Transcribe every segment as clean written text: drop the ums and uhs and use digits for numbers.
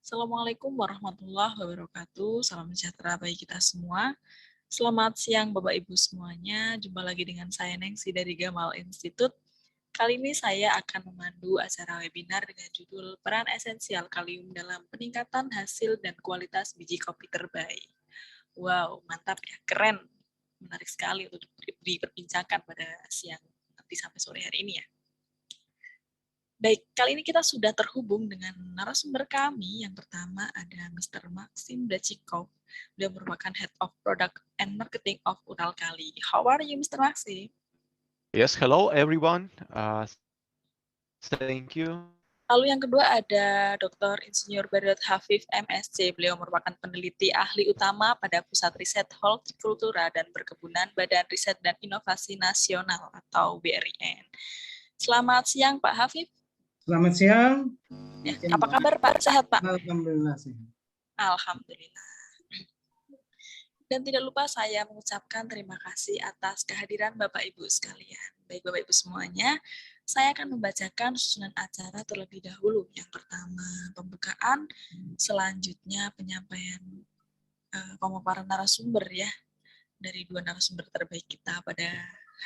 Assalamualaikum warahmatullahi wabarakatuh. Salam sejahtera bagi kita semua. Selamat siang Bapak Ibu semuanya. Jumpa lagi dengan saya Nengsi dari Gamal Institute. Kali ini saya akan memandu acara webinar dengan judul Peran Esensial Kalium dalam Peningkatan Hasil dan Kualitas Biji Kopi Terbaik. Wow, mantap ya, keren. Menarik sekali untuk diperbincangkan pada siang nanti sampai sore hari ini ya. Baik, kali ini kita sudah terhubung dengan narasumber kami. Yang pertama ada Mr. Maxim Blachikov. Beliau merupakan Head of Product and Marketing of Uralkali. How are you, Mr. Maxim? Yes, hello everyone. Thank you. Lalu yang kedua ada Dr. Insinyur Barat Hafif MSc. Beliau merupakan peneliti ahli utama pada Pusat Riset Hortikultura dan Perkebunan Badan Riset dan Inovasi Nasional atau BRIN. Selamat siang Pak Hafif. Selamat siang. Ya, apa kabar Pak? Sehat Pak? Alhamdulillah sehat. Alhamdulillah. Dan tidak lupa saya mengucapkan terima kasih atas kehadiran Bapak Ibu sekalian. Baik Bapak Ibu semuanya, saya akan membacakan susunan acara terlebih dahulu. Yang pertama pembukaan, selanjutnya penyampaian pemaparan narasumber ya, dari dua narasumber terbaik kita pada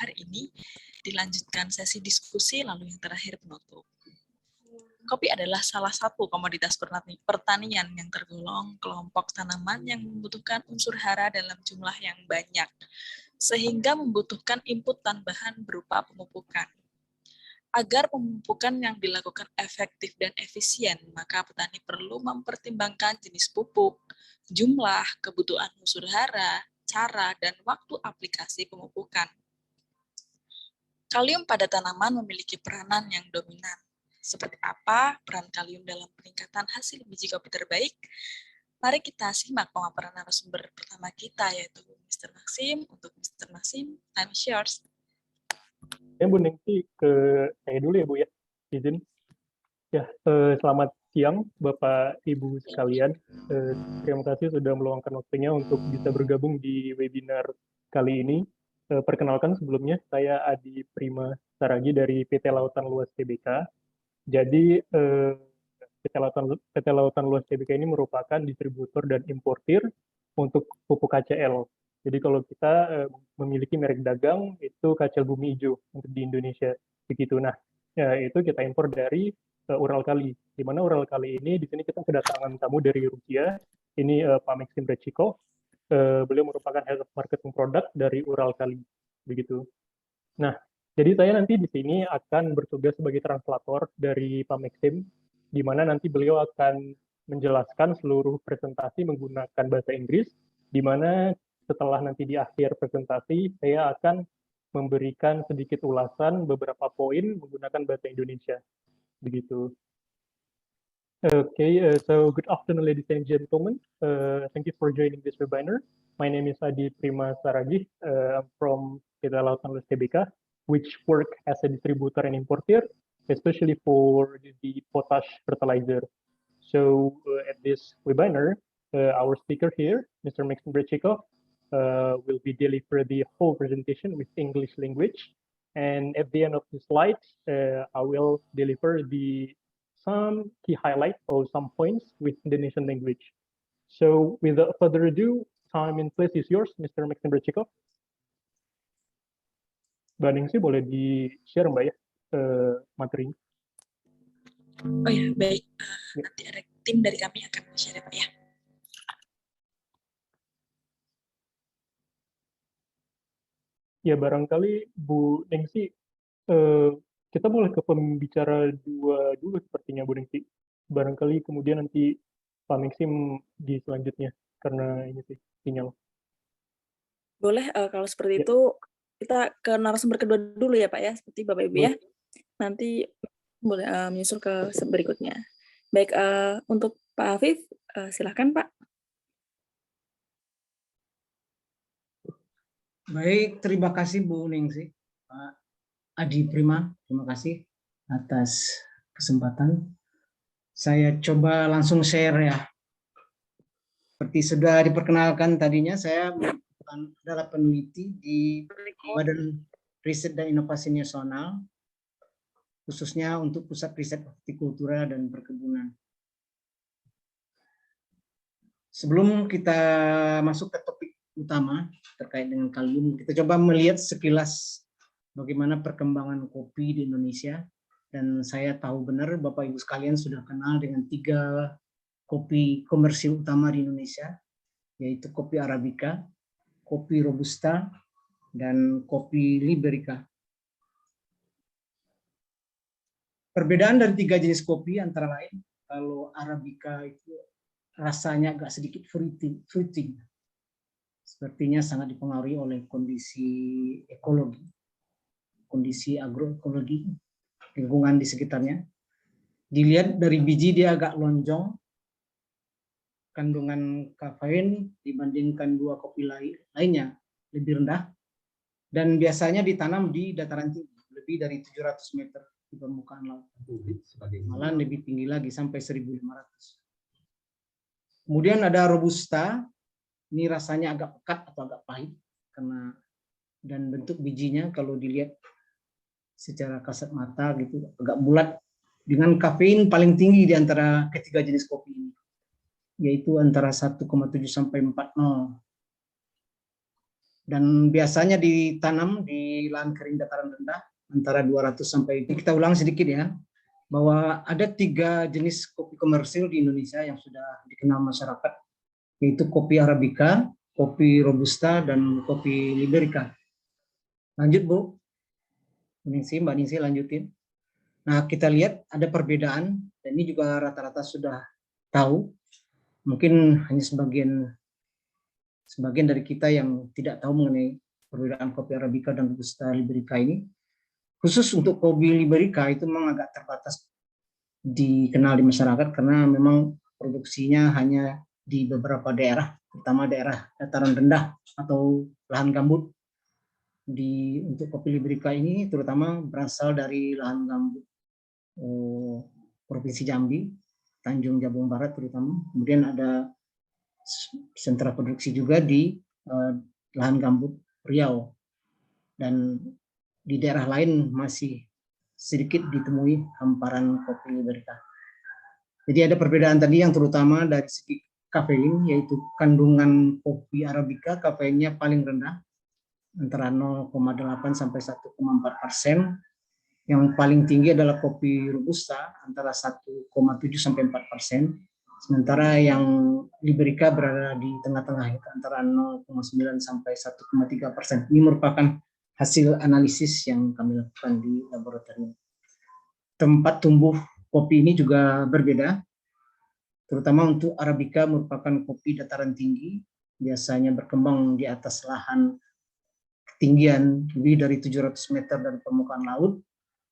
hari ini. Dilanjutkan sesi diskusi, lalu yang terakhir penutup. Kopi adalah salah satu komoditas pertanian yang tergolong kelompok tanaman yang membutuhkan unsur hara dalam jumlah yang banyak, sehingga membutuhkan input tambahan berupa pemupukan. Agar pemupukan yang dilakukan efektif dan efisien, maka petani perlu mempertimbangkan jenis pupuk, jumlah, kebutuhan unsur hara, cara, dan waktu aplikasi pemupukan. Kalium pada tanaman memiliki peranan yang dominan. Seperti apa peran kalium dalam peningkatan hasil biji kopi terbaik? Mari kita simak pemaparan narasumber pertama kita, yaitu Mr. Maxim. Untuk Mr. Maxim, time is yours. Ya Bu Nengsi, ke saya dulu ya Bu ya, izin. Ya, selamat siang Bapak Ibu sekalian. Terima kasih sudah meluangkan waktunya untuk bisa bergabung di webinar kali ini. Perkenalkan sebelumnya, saya Adi Prima Saragi dari PT Lautan Luas Tbk. Jadi PT Lautan Luas Tbk ini merupakan distributor dan importir untuk pupuk KCL. Jadi kalau kita memiliki merek dagang itu KCL Bumi Ijo untuk di Indonesia begitu. Nah, itu kita impor dari Uralkali. Di mana Uralkali ini di sini kita kedatangan tamu dari Rusia. Ini Pak Maxim Brechikov. Beliau merupakan Head of Marketing Product dari Uralkali begitu. Nah, jadi saya nanti di sini akan bertugas sebagai translator dari Pak Maxim, di mana nanti beliau akan menjelaskan seluruh presentasi menggunakan bahasa Inggris, di mana setelah nanti di akhir presentasi, saya akan memberikan sedikit ulasan beberapa poin menggunakan bahasa Indonesia. Begitu. Okay, so good afternoon, ladies and gentlemen. Thank you for joining this webinar. My name is Adi Prima Saragi. I'm from PT Lautan Luas Tbk, which work as a distributor and importer, especially for the potash fertilizer. So at this webinar, our speaker here, Mr. Maxim Brechikov, will be deliver the whole presentation with English language. And at the end of the slide, I will deliver some key highlights or some points with Indonesian language. So without further ado, time and place is yours, Mr. Maxim Brechikov. Mbak Ningsi boleh di-share Mbak ya materinya. Oh ya, baik. Nanti ada tim dari kami akan share Pak ya. Ya barangkali Bu Ningsi, kita boleh ke pembicara dua dulu sepertinya Bu Ningsi. Barangkali kemudian nanti Pak Maxim di selanjutnya, karena ini sih sinyal. Boleh, kalau seperti itu kita ke narasumber kedua dulu ya Pak ya, seperti Bapak Ibu ya. Nanti boleh menyusul ke berikutnya. Baik, untuk Pak Hafif, silakan Pak. Baik, terima kasih Bu Ningsi. Pak Adi Prima, terima kasih atas kesempatan. Saya coba langsung share ya. Seperti sudah diperkenalkan tadinya, saya adalah peneliti di Badan Riset dan Inovasi Nasional, khususnya untuk Pusat Riset Hortikultura dan Perkebunan. Sebelum kita masuk ke topik utama terkait dengan kali ini, kita coba melihat sekilas bagaimana perkembangan kopi di Indonesia. Dan saya tahu benar Bapak Ibu sekalian sudah kenal dengan 3 kopi komersil utama di Indonesia, yaitu kopi Arabica, kopi Robusta, dan kopi Liberica. Perbedaan dari 3 jenis kopi antara lain, kalau Arabica itu rasanya agak sedikit fruity. Sepertinya sangat dipengaruhi oleh kondisi ekologi, kondisi agroekologi, lingkungan di sekitarnya. Dilihat dari biji dia agak lonjong, kandungan kafein dibandingkan 2 kopi lainnya lebih rendah, dan biasanya ditanam di dataran tinggi, lebih dari 700 meter di permukaan laut. Malah lebih tinggi lagi, sampai 1.500. Kemudian ada Robusta, ini rasanya agak pekat atau agak pahit, karena dan bentuk bijinya kalau dilihat secara kasat mata gitu agak bulat, dengan kafein paling tinggi di antara ketiga jenis kopi ini, yaitu antara 1,7 sampai 40. Dan biasanya ditanam di lahan kering dataran rendah antara 200 sampai, kita ulang sedikit ya, bahwa ada 3 jenis kopi komersil di Indonesia yang sudah dikenal masyarakat, yaitu kopi Arabica, kopi Robusta, dan kopi Liberica. Lanjut Bu, Mbak Ningsi lanjutin. Nah, kita lihat ada perbedaan, dan ini juga rata-rata sudah tahu, mungkin hanya sebagian dari kita yang tidak tahu mengenai perbedaan kopi Arabica dan Robusta Liberica ini. Khusus untuk kopi Liberica itu memang agak terbatas dikenal di masyarakat, karena memang produksinya hanya di beberapa daerah, terutama daerah dataran rendah atau lahan gambut. Untuk kopi Liberica ini terutama berasal dari lahan gambut Provinsi Jambi, Tanjung Jabung Barat terutama. Kemudian ada sentra produksi juga di lahan gambut Riau, dan di daerah lain masih sedikit ditemui hamparan kopi Liberica. Jadi ada perbedaan tadi yang terutama dari segi kafein, yaitu kandungan kopi Arabica kafeinnya paling rendah, antara 0,8 sampai 1,4%. Yang paling tinggi adalah kopi Robusta, antara 1,7 sampai 4%. Sementara yang Liberica berada di tengah-tengah, antara 0,9 sampai 1,3%. Ini merupakan hasil analisis yang kami lakukan di laboratorium. Tempat tumbuh kopi ini juga berbeda, terutama untuk Arabica merupakan kopi dataran tinggi, biasanya berkembang di atas lahan ketinggian lebih dari 700 meter dari permukaan laut.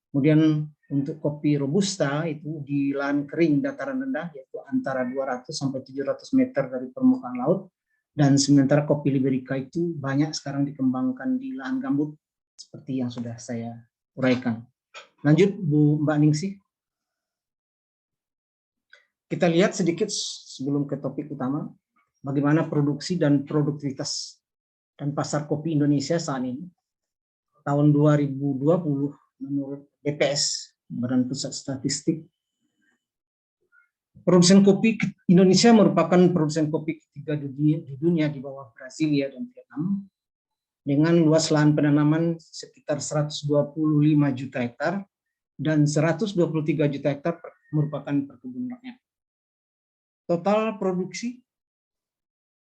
Kemudian untuk kopi Robusta itu di lahan kering dataran rendah, yaitu antara 200 sampai 700 meter dari permukaan laut. Dan sementara kopi Liberica itu banyak sekarang dikembangkan di lahan gambut, seperti yang sudah saya uraikan. Lanjut Mbak Ningsi. Kita lihat sedikit sebelum ke topik utama, bagaimana produksi dan produktivitas dan pasar kopi Indonesia saat ini. Tahun 2020 menurut BPS, Badan Pusat Statistik, produsen kopi Indonesia merupakan produsen kopi ketiga di dunia di bawah Brasilia dan Vietnam, dengan luas lahan penanaman sekitar 125 juta hektar dan 123 juta hektar merupakan perkebunan rakyat. Total produksi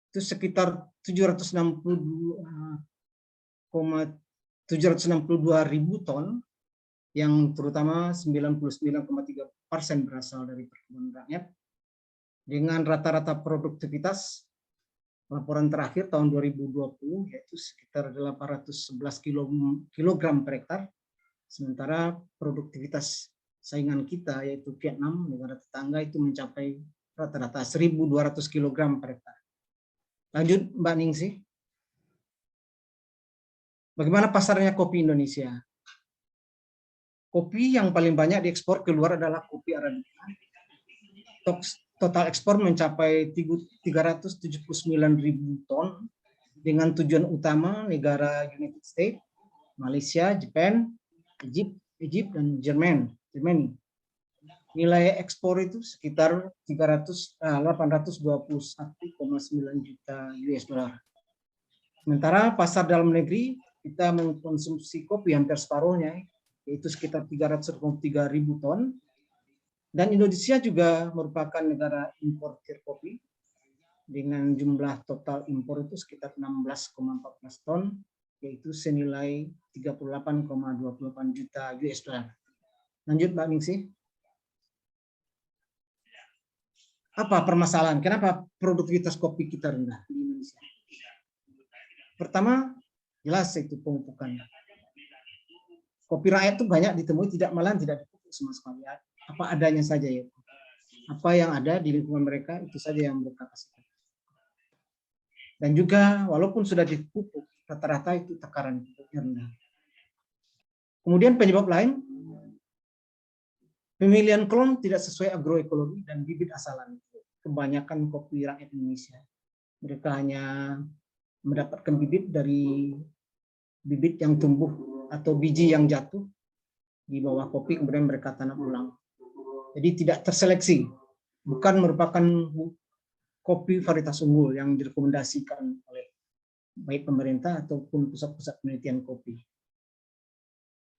itu sekitar 762.000 ton, yang terutama 99,3% berasal dari perkebunan rakyat, dengan rata-rata produktivitas laporan terakhir tahun 2020 yaitu sekitar 811 kg per hektar, sementara produktivitas saingan kita yaitu Vietnam, negara tetangga, itu mencapai rata-rata 1.200 kg per hektar. Lanjut Mbak Ningsi. Bagaimana pasarnya kopi Indonesia? Kopi yang paling banyak diekspor keluar adalah kopi Arabica. Total ekspor mencapai 379.000 ton, dengan tujuan utama negara United States, Malaysia, Jepang, Egypt, dan Jerman. Nilai ekspor itu sekitar 821,9 juta US dollar. Sementara pasar dalam negeri kita mengkonsumsi kopi hampir separuhnya, yaitu sekitar 323.000 ton. Dan Indonesia juga merupakan negara importir kopi dengan jumlah total impor itu sekitar 16,14 ton, yaitu senilai 38,28 juta US dollar. Lanjut Mbak Ningsih. Apa permasalahan? Kenapa produktivitas kopi kita rendah di Indonesia? Pertama, jelas itu pemupukan. Kopi rakyat itu banyak ditemui, malahan tidak dipupuk sama sekali. Apa adanya saja ya. Apa yang ada di lingkungan mereka itu saja yang mereka kasihkan. Dan juga walaupun sudah dipupuk, rata-rata itu takaran rendah. Kemudian penyebab lain, pemilihan klon tidak sesuai agroekologi dan bibit asalan. Kebanyakan kopi rakyat Indonesia, mereka hanya mendapatkan bibit dari bibit yang tumbuh atau biji yang jatuh di bawah kopi, kemudian mereka tanam ulang. Jadi tidak terseleksi, bukan merupakan kopi varietas unggul yang direkomendasikan oleh baik pemerintah ataupun pusat-pusat penelitian kopi.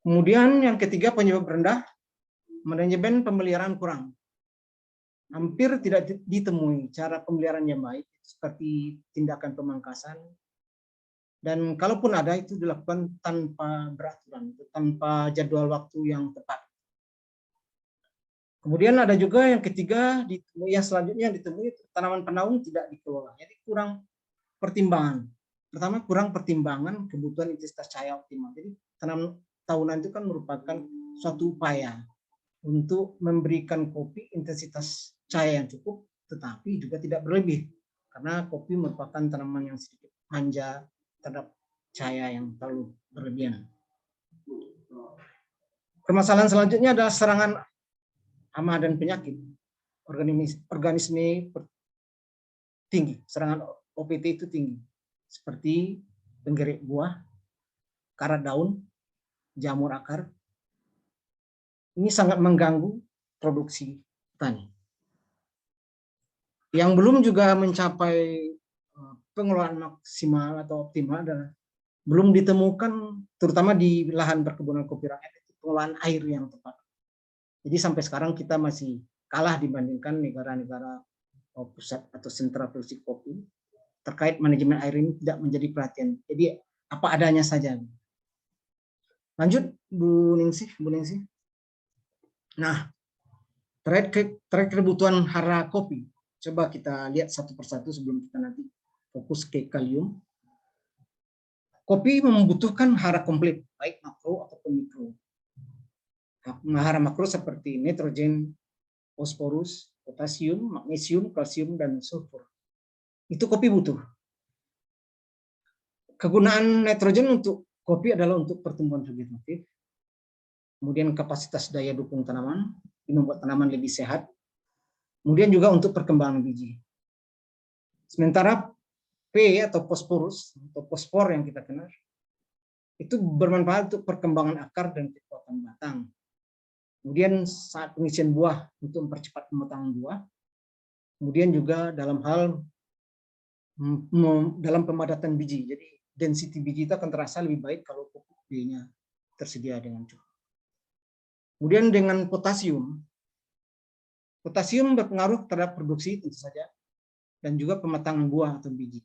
Kemudian yang ketiga, penyebab rendah, manajemen pemeliharaan kurang. Hampir tidak ditemui cara pemeliharaan yang baik, seperti tindakan pemangkasan. Dan kalaupun ada, itu dilakukan tanpa beraturan, tanpa jadwal waktu yang tepat. Kemudian ada juga yang ketiga, yang selanjutnya yang ditemui, tanaman penaung tidak dikelola. Jadi kurang pertimbangan. Pertama, kurang pertimbangan kebutuhan intensitas cahaya optimal. Jadi tanaman tahunan itu kan merupakan suatu upaya untuk memberikan kopi intensitas cahaya yang cukup, tetapi juga tidak berlebih. Karena kopi merupakan tanaman yang sedikit manja terhadap cahaya yang terlalu berlebihan. Permasalahan selanjutnya adalah serangan hama dan penyakit. Organisme tinggi, serangan OPT itu tinggi. Seperti penggerik buah, karat daun, jamur akar. Ini sangat mengganggu produksi petani. Yang belum juga mencapai pengelolaan maksimal atau optimal adalah belum ditemukan, terutama di lahan perkebunan kopi rakyat, pengelolaan air yang tepat. Jadi sampai sekarang kita masih kalah dibandingkan negara-negara pusat atau sentra produksi kopi. Terkait manajemen air ini tidak menjadi perhatian. Jadi apa adanya saja. Lanjut Bu Ningsih. Nah, terkait kebutuhan hara kopi. Coba kita lihat satu persatu sebelum kita nanti fokus ke kalium. Kopi membutuhkan hara komplit, baik makro ataupun mikro. Hara makro seperti nitrogen, fosforus, potasium, magnesium, kalsium, dan sulfur. Itu kopi butuh. Kegunaan nitrogen untuk kopi adalah untuk pertumbuhan vegetatif. Kemudian kapasitas daya dukung tanaman, ini membuat tanaman lebih sehat. Kemudian juga untuk perkembangan biji. Sementara P atau fosforus, atau fosfor yang kita kenal, itu bermanfaat untuk perkembangan akar dan kekuatan batang. Kemudian saat pengisian buah untuk mempercepat pematangan buah. Kemudian juga dalam hal dalam pemadatan biji. Jadi density biji itu akan terasa lebih baik kalau pupuk B-nya tersedia dengan cukup. Kemudian dengan potasium. Potasium berpengaruh terhadap produksi tentu saja dan juga pematangan buah atau biji.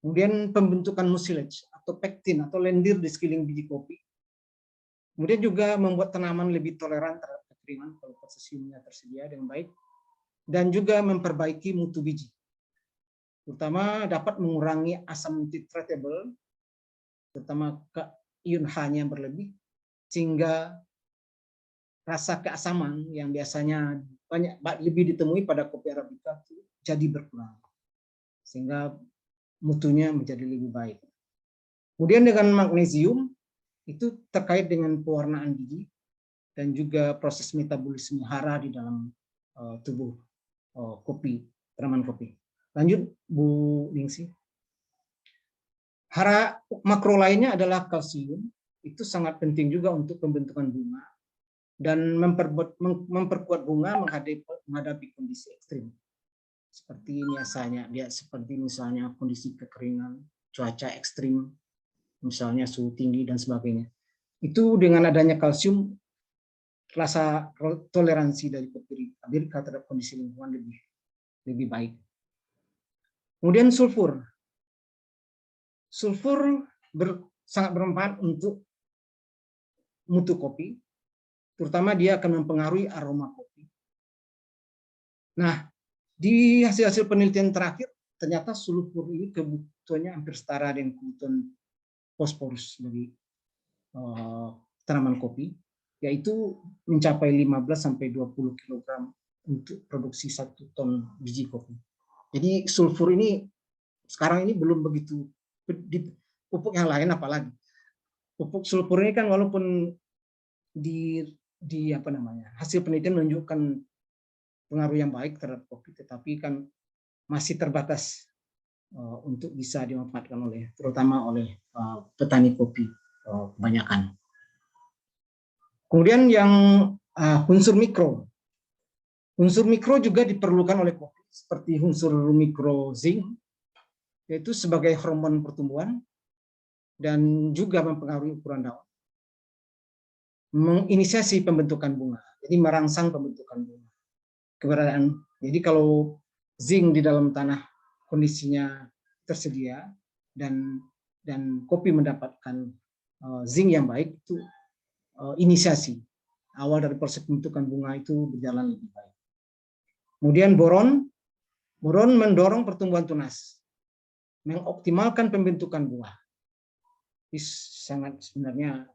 Kemudian pembentukan mucilage atau pektin atau lendir di sekeliling biji kopi. Kemudian juga membuat tanaman lebih toleran terhadap kekeringan kalau potasiumnya tersedia dengan baik, dan juga memperbaiki mutu biji. Terutama dapat mengurangi asam titratable, terutama ion H-nya berlebih, sehingga rasa keasaman yang biasanya lebih ditemui pada kopi Arabica jadi berkurang, sehingga mutunya menjadi lebih baik. Kemudian dengan magnesium, itu terkait dengan pewarnaan biji dan juga proses metabolisme hara di dalam tubuh kopi, tanaman kopi. Lanjut Bu Ningsih. Hara makro lainnya adalah kalsium, itu sangat penting juga untuk pembentukan bunga. dan memperkuat bunga menghadapi kondisi ekstrim. Seperti misalnya kondisi kekeringan, cuaca ekstrim, misalnya suhu tinggi dan sebagainya. Itu dengan adanya kalsium, rasa toleransi dari kopi Arabica terhadap kondisi lingkungan lebih baik. Kemudian sulfur. Sulfur sangat bermanfaat untuk mutu kopi, terutama dia akan mempengaruhi aroma kopi. Nah, di hasil-hasil penelitian terakhir, ternyata sulfur ini kebutuhannya hampir setara dengan kebutuhan fosforus dari tanaman kopi, yaitu mencapai 15-20 kg untuk produksi 1 ton biji kopi. Jadi sulfur ini sekarang ini belum begitu di pupuk yang lain, apalagi pupuk sulfur ini kan walaupun di hasil penelitian menunjukkan pengaruh yang baik terhadap kopi, tetapi kan masih terbatas untuk bisa dimanfaatkan terutama oleh petani kopi kebanyakan. Kemudian yang unsur mikro. Unsur mikro juga diperlukan oleh kopi, seperti unsur mikro zinc, yaitu sebagai hormon pertumbuhan dan juga mempengaruhi ukuran daun. Menginisiasi pembentukan bunga, jadi merangsang pembentukan bunga. Jadi kalau zinc di dalam tanah kondisinya tersedia dan kopi mendapatkan zinc yang baik, itu inisiasi awal dari proses pembentukan bunga itu berjalan lebih baik. Kemudian boron mendorong pertumbuhan tunas, mengoptimalkan pembentukan bunga. Ini sangat sebenarnya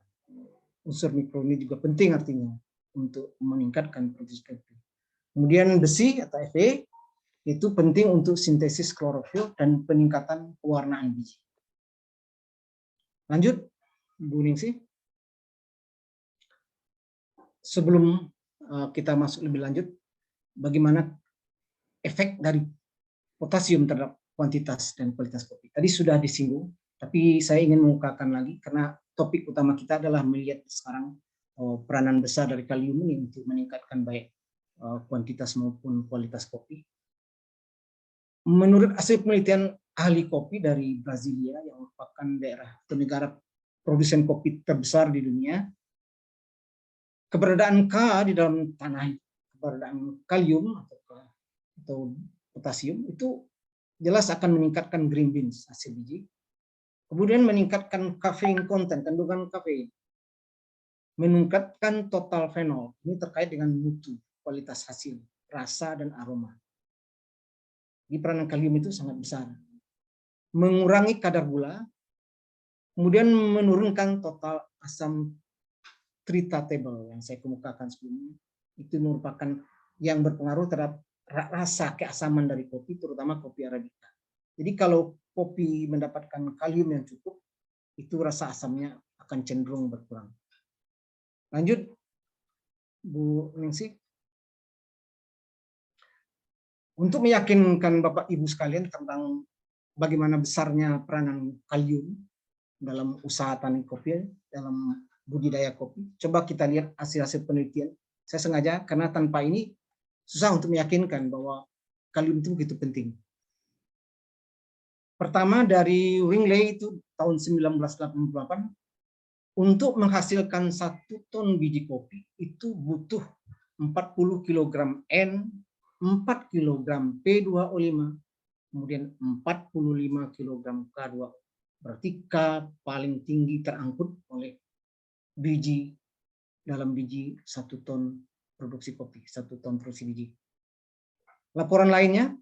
unsur mikro ini juga penting artinya untuk meningkatkan produksi kopi. Kemudian besi atau Fe itu penting untuk sintesis klorofil dan peningkatan pewarnaan biji. Lanjut, Bu Ningsih. Sebelum kita masuk lebih lanjut, bagaimana efek dari potasium terhadap kuantitas dan kualitas kopi. Tadi sudah disinggung, tapi saya ingin mengungkapkan lagi karena topik utama kita adalah melihat sekarang peranan besar dari kalium ini untuk meningkatkan baik kuantitas maupun kualitas kopi. Menurut hasil penelitian ahli kopi dari Brasilia yang merupakan daerah atau negara produsen kopi terbesar di dunia, keberadaan K di dalam tanah, keberadaan kalium atau potasium itu jelas akan meningkatkan green beans hasil biji. Kemudian meningkatkan kafein konten, kandungan kafein. Meningkatkan total fenol. Ini terkait dengan mutu, kualitas hasil, rasa dan aroma. Di peranan kalium itu sangat besar. Mengurangi kadar gula, kemudian menurunkan total asam tritatable yang saya kemukakan sebelumnya. Itu merupakan yang berpengaruh terhadap rasa keasaman dari kopi, terutama kopi Arabica. Jadi kalau kopi mendapatkan kalium yang cukup, itu rasa asamnya akan cenderung berkurang. Lanjut, Bu Ningsih. Untuk meyakinkan Bapak Ibu sekalian tentang bagaimana besarnya peranan kalium dalam usaha tani kopi, dalam budidaya kopi, coba kita lihat hasil-hasil penelitian. Saya sengaja karena tanpa ini susah untuk meyakinkan bahwa kalium itu begitu penting. Pertama dari Wingley itu tahun 1988, untuk menghasilkan 1 ton biji kopi itu butuh 40 kg N, 4 kg P2O5, kemudian 45 kg K2O. Berarti K paling tinggi terangkut oleh biji dalam biji 1 ton produksi kopi, 1 ton produksi biji. Laporan lainnya,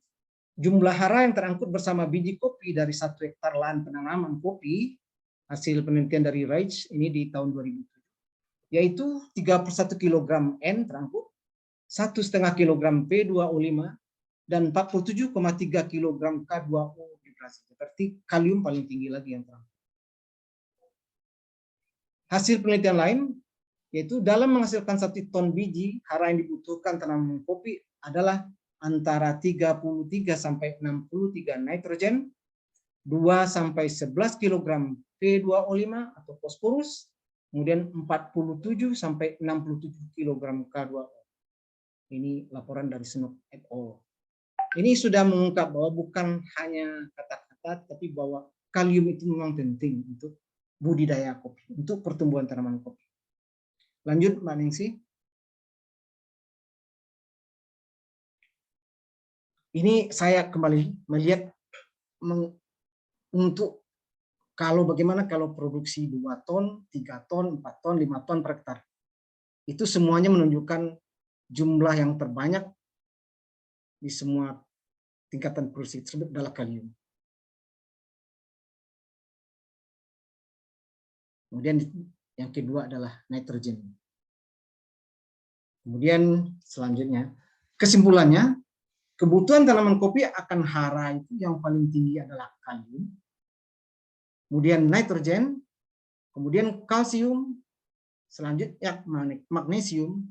jumlah hara yang terangkut bersama biji kopi dari 1 hektar lahan penanaman kopi, hasil penelitian dari Reich ini di tahun 2007, yaitu 31 kg N terangkut, 1,5 kg P2O5, dan 47,3 kg K2O di Brasil. Berarti kalium paling tinggi lagi yang terangkut. Hasil penelitian lain, yaitu dalam menghasilkan 1 ton biji, hara yang dibutuhkan tanaman kopi adalah antara 33 sampai 63 nitrogen, 2 sampai 11 kg P2O5 atau fosforus, kemudian 47 sampai 67 kg K2O. Ini laporan dari Snook et al. Ini sudah mengungkap bahwa bukan hanya kata-kata, tapi bahwa kalium itu memang penting untuk budidaya kopi, untuk pertumbuhan tanaman kopi. Lanjut, Mbak Ningsi. Ini saya kembali melihat untuk bagaimana kalau produksi 2 ton, 3 ton, 4 ton, 5 ton per hektar. Itu semuanya menunjukkan jumlah yang terbanyak di semua tingkatan produksi tersebut adalah kalium. Kemudian yang kedua adalah nitrogen. Kemudian selanjutnya, kesimpulannya, kebutuhan tanaman kopi akan hara itu yang paling tinggi adalah kalium, kemudian nitrogen, kemudian kalsium, selanjutnya magnesium.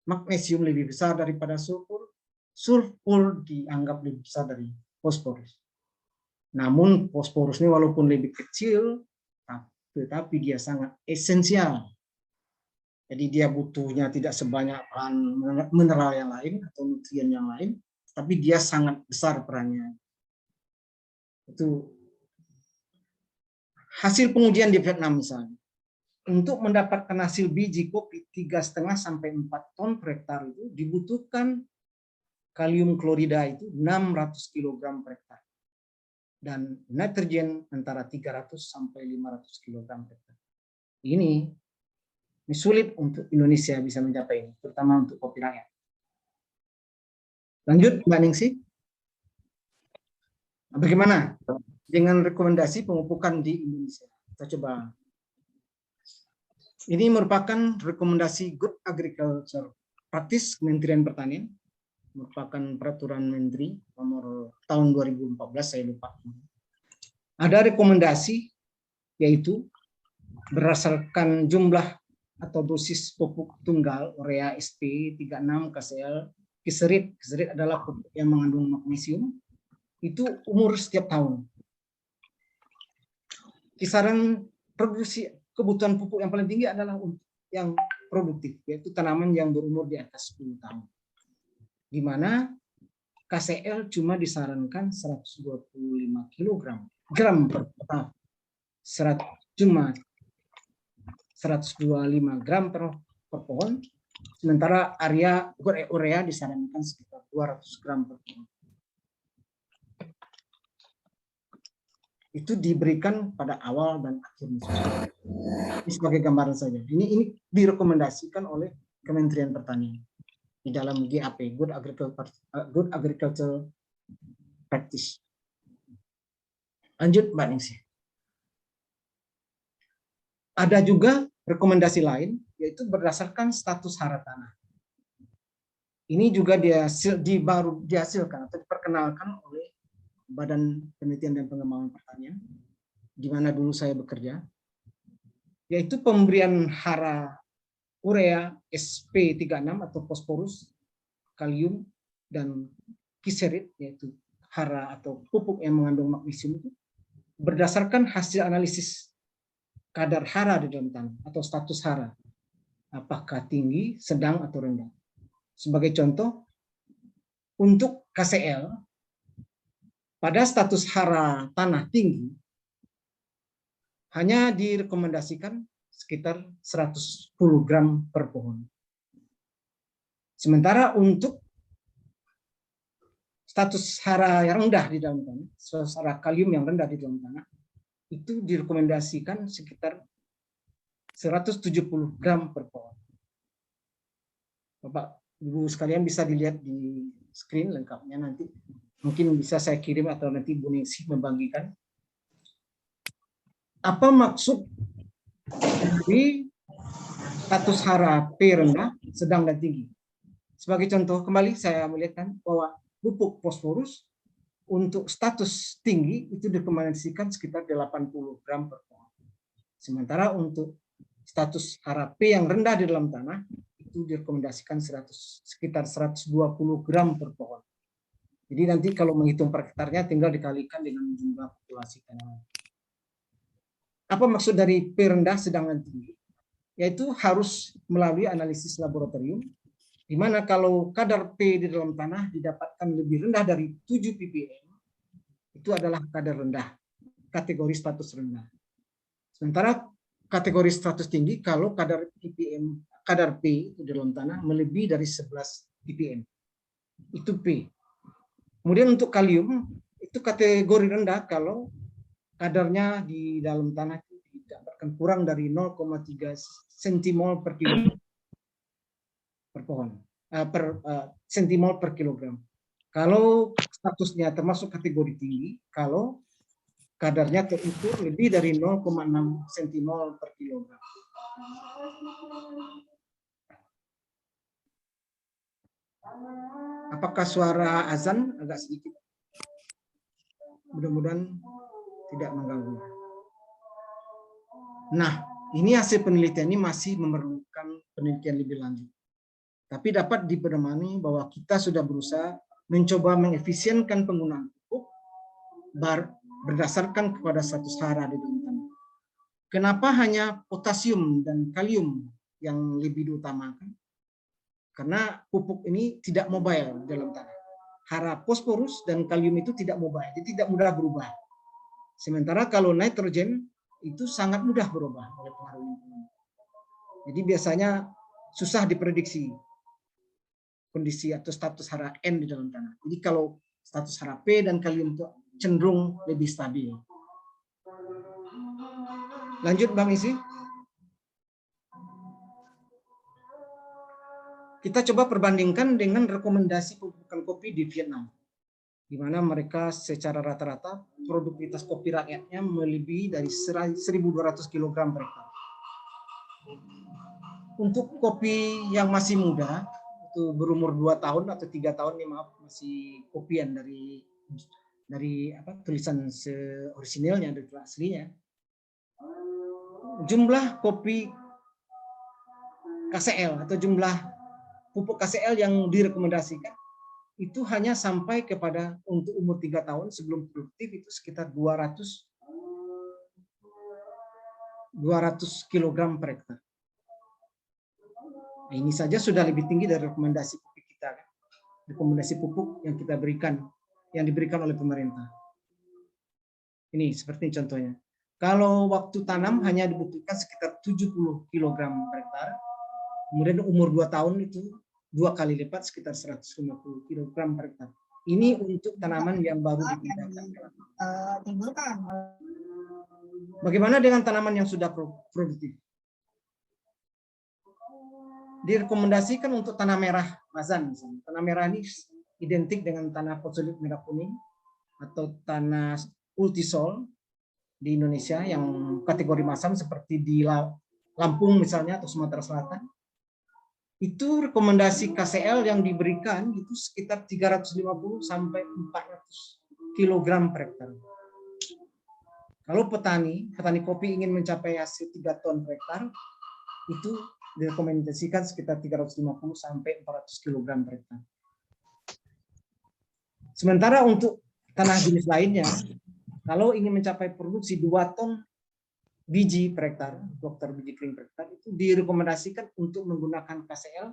Magnesium lebih besar daripada sulfur, sulfur dianggap lebih besar dari fosforus. Namun fosforus ini walaupun lebih kecil, tetapi dia sangat esensial. Jadi dia butuhnya tidak sebanyak bahan mineral yang lain atau nutrien yang lain, tapi dia sangat besar perannya. Itu hasil pengujian di Vietnam misalnya. Untuk mendapatkan hasil biji kopi 3,5 sampai 4 ton per hektar itu dibutuhkan kalium klorida itu 600 kg per hektar. Dan nitrogen antara 300 sampai 500 kg per hektar. Ini sulit untuk Indonesia bisa mencapai ini, terutama untuk kopi rakyat. Lanjut, Mbak Ningsi. Bagaimana dengan rekomendasi pemupukan di Indonesia? Kita coba. Ini merupakan rekomendasi Good Agriculture Practice Kementerian Pertanian, merupakan peraturan Menteri nomor tahun 2014, saya lupa. Ada rekomendasi yaitu berdasarkan jumlah atau dosis pupuk tunggal urea SP 36 KCl kiserit adalah pupuk yang mengandung magnesium, itu umur setiap tahun. Kisaran produksi kebutuhan pupuk yang paling tinggi adalah yang produktif, yaitu tanaman yang berumur di atas 10 tahun. Di mana KCl cuma disarankan 125 gram per tahun. Cuma 125 gram per pohon, sementara area urea disarankan sekitar 200 gram per pohon. Itu diberikan pada awal dan akhir musim. Ini sebagai gambaran saja. Ini direkomendasikan oleh Kementerian Pertanian di dalam GAP, Good Agriculture Practice. Lanjut, Mbak Ningsi. Ada juga rekomendasi lain, yaitu berdasarkan status hara tanah. Ini juga baru dihasilkan atau diperkenalkan oleh Badan Penelitian dan Pengembangan Pertanian, di mana dulu saya bekerja, yaitu pemberian hara urea SP36 atau fosforus, kalium, dan kiserit, yaitu hara atau pupuk yang mengandung magnesium itu, berdasarkan hasil analisis kadar hara di dalam tanah atau status hara, apakah tinggi, sedang, atau rendah. Sebagai contoh, untuk KCl, pada status hara tanah tinggi, hanya direkomendasikan sekitar 110 gram per pohon. Sementara untuk status hara yang rendah di dalam tanah, status hara kalium yang rendah di dalam tanah, itu direkomendasikan sekitar 170 gram per pohon. Bapak, Ibu sekalian bisa dilihat di screen lengkapnya nanti. Mungkin bisa saya kirim atau nanti Bu Ningsi membagikan. Apa maksud dari status hara P rendah, sedang, dan tinggi? Sebagai contoh, kembali saya melihatkan bahwa pupuk fosforus untuk status tinggi itu direkomendasikan sekitar 80 gram per pohon. Sementara untuk status hara P yang rendah di dalam tanah itu direkomendasikan sekitar 120 gram per pohon. Jadi nanti kalau menghitung per hektarnya tinggal dikalikan dengan jumlah populasi tanaman. Apa maksud dari P rendah, sedang, dan tinggi? yaitu harus melalui analisis laboratorium, di mana kalau kadar P di dalam tanah didapatkan lebih rendah dari 7 ppm, itu adalah kadar rendah, kategori status rendah. Sementara kategori status tinggi kalau kadar ppm, kadar P di dalam tanah melebihi dari 11 ppm. Itu P. Kemudian untuk kalium, itu kategori rendah kalau kadarnya di dalam tanah didapatkan kurang dari 0,3 centimol per kilogram per pohon, centimol per kilogram. Kalau statusnya termasuk kategori tinggi, kalau kadarnya terukur lebih dari 0,6 centimol per kilogram. Apakah suara azan agak sedikit? Mudah-mudahan tidak mengganggu. Nah, ini hasil penelitian ini masih memerlukan penelitian lebih lanjut. Tapi dapat dipedomani bahwa kita sudah berusaha mencoba mengefisienkan penggunaan pupuk berdasarkan kepada status hara di dalam tanah. Kenapa hanya potasium dan kalium yang lebih diutamakan? Karena pupuk ini tidak mobile dalam tanah. Hara fosforus dan kalium itu tidak mobile, jadi tidak mudah berubah. Sementara kalau nitrogen itu sangat mudah berubah oleh pengaruh lingkungan. Jadi biasanya susah diprediksi kondisi atau status hara N di dalam tanah. Jadi kalau status hara P dan kalium itu cenderung lebih stabil. Lanjut Bang Isi. Kita coba perbandingkan dengan rekomendasi pupukan kopi di Vietnam, di mana mereka secara rata-rata produktivitas kopi rakyatnya melebihi dari 1.200 kg per hektar. Untuk kopi yang masih muda, itu berumur 2 tahun atau 3 tahun, nih maaf, masih kopian dari tulisan orisinilnya, dari aslinya. Jumlah kopi KCL atau jumlah pupuk KCL yang direkomendasikan itu hanya sampai kepada untuk umur 3 tahun sebelum produktif itu sekitar 200 kg per hektar. Nah, ini saja sudah lebih tinggi dari rekomendasi pupuk kita, rekomendasi pupuk yang kita berikan, yang diberikan oleh pemerintah. Ini seperti contohnya. Kalau waktu tanam hanya dibutuhkan sekitar 70 kg per hektar, kemudian umur 2 tahun itu 2 kali lipat sekitar 150 kg per hektar. Ini untuk tanaman yang baru dipindahkan. Bagaimana dengan tanaman yang sudah produktif? Direkomendasikan untuk tanah merah mazan. Tanah merah ini identik dengan tanah fosilit merah kuning atau tanah ultisol di Indonesia yang kategori masam seperti di Lampung misalnya atau Sumatera Selatan. Itu rekomendasi KCL yang diberikan itu sekitar 350 sampai 400 kg per hektar. Kalau petani kopi ingin mencapai hasil 3 ton per hektar, itu direkomendasikan sekitar 350 sampai 400 kg per hektar. Sementara untuk tanah jenis lainnya, kalau ingin mencapai produksi 2 ton biji per hektar, dokter biji kering per hektar, itu direkomendasikan untuk menggunakan KCL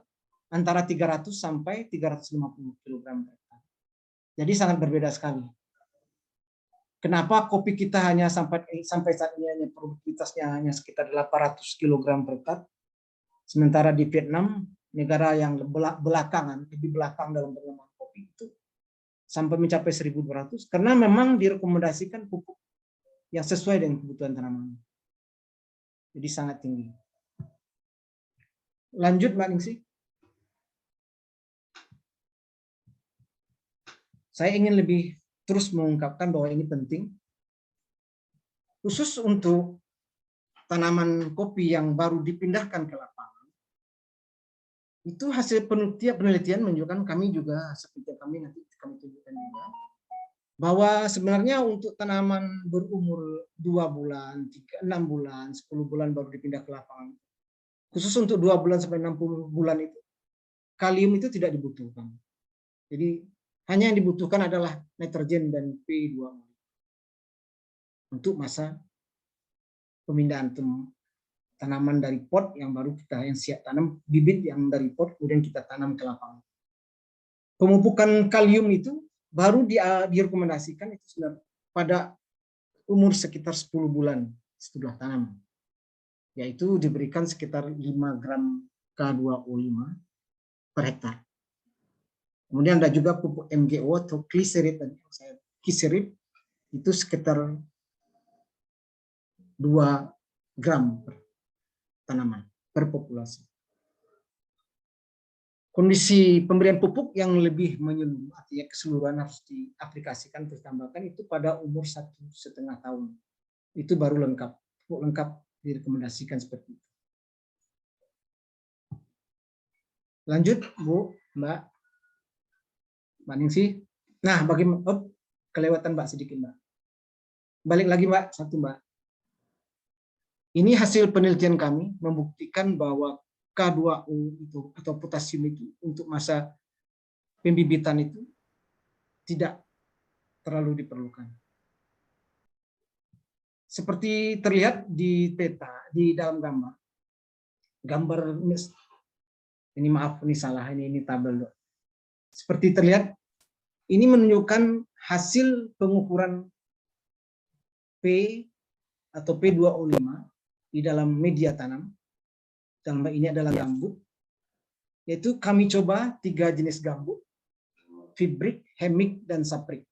antara 300 sampai 350 kg per hektar. Jadi sangat berbeda sekali. Kenapa kopi kita hanya sampai saat ini hanya produktivitasnya hanya sekitar 800 kg per hektar, sementara di Vietnam, negara yang belakangan, lebih belakang dalam pengembangan kopi itu sampai mencapai 1.200, karena memang direkomendasikan pupuk yang sesuai dengan kebutuhan tanaman. Jadi sangat tinggi. Lanjut Mbak Ningsih. Saya ingin lebih terus mengungkapkan bahwa ini penting, khusus untuk tanaman kopi yang baru dipindahkan ke lapangan. Itu hasil penelitian menunjukkan, kami juga seperti kami nanti kami tunjukkan juga, bahwa sebenarnya untuk tanaman berumur 2 bulan, 6 bulan, 10 bulan baru dipindah ke lapangan, khusus untuk 2 bulan sampai 60 bulan itu, kalium itu tidak dibutuhkan. Jadi hanya yang dibutuhkan adalah nitrogen dan P2O untuk masa pemindahan tanaman dari pot yang baru kita yang siap tanam, bibit yang dari pot kemudian kita tanam ke lapangan. Pemupukan kalium itu baru direkomendasikan itu sudah pada umur sekitar 10 bulan setelah tanam, yaitu diberikan sekitar 5 gram K2O5 per hektar. Kemudian ada juga pupuk MGO atau glycerin tadi saya glycerin itu sekitar 2 gram per tanaman per populasi. Kondisi pemberian pupuk yang lebih menyeluruh, artinya keseluruhan harus diaplikasikan terus tambahkan itu pada umur 1,5 tahun. Itu baru lengkap. Pupuk lengkap direkomendasikan seperti itu. Lanjut, Bu, Mbak Ningsih. Nah, bagaimana? Kelewatan Mbak sedikit, Mbak. Balik lagi, Mbak, satu, Mbak. Ini hasil penelitian kami membuktikan bahwa K2O itu atau potasium itu untuk masa pembibitan itu tidak terlalu diperlukan. Seperti terlihat di peta di dalam gambar. Gambar ini maaf ini salah ini tabel. Seperti terlihat ini menunjukkan hasil pengukuran P atau P2O5 di dalam media tanam. Dalam ini adalah gambut, yaitu kami coba 3 jenis gambut, fibrik, hemik, dan saprik.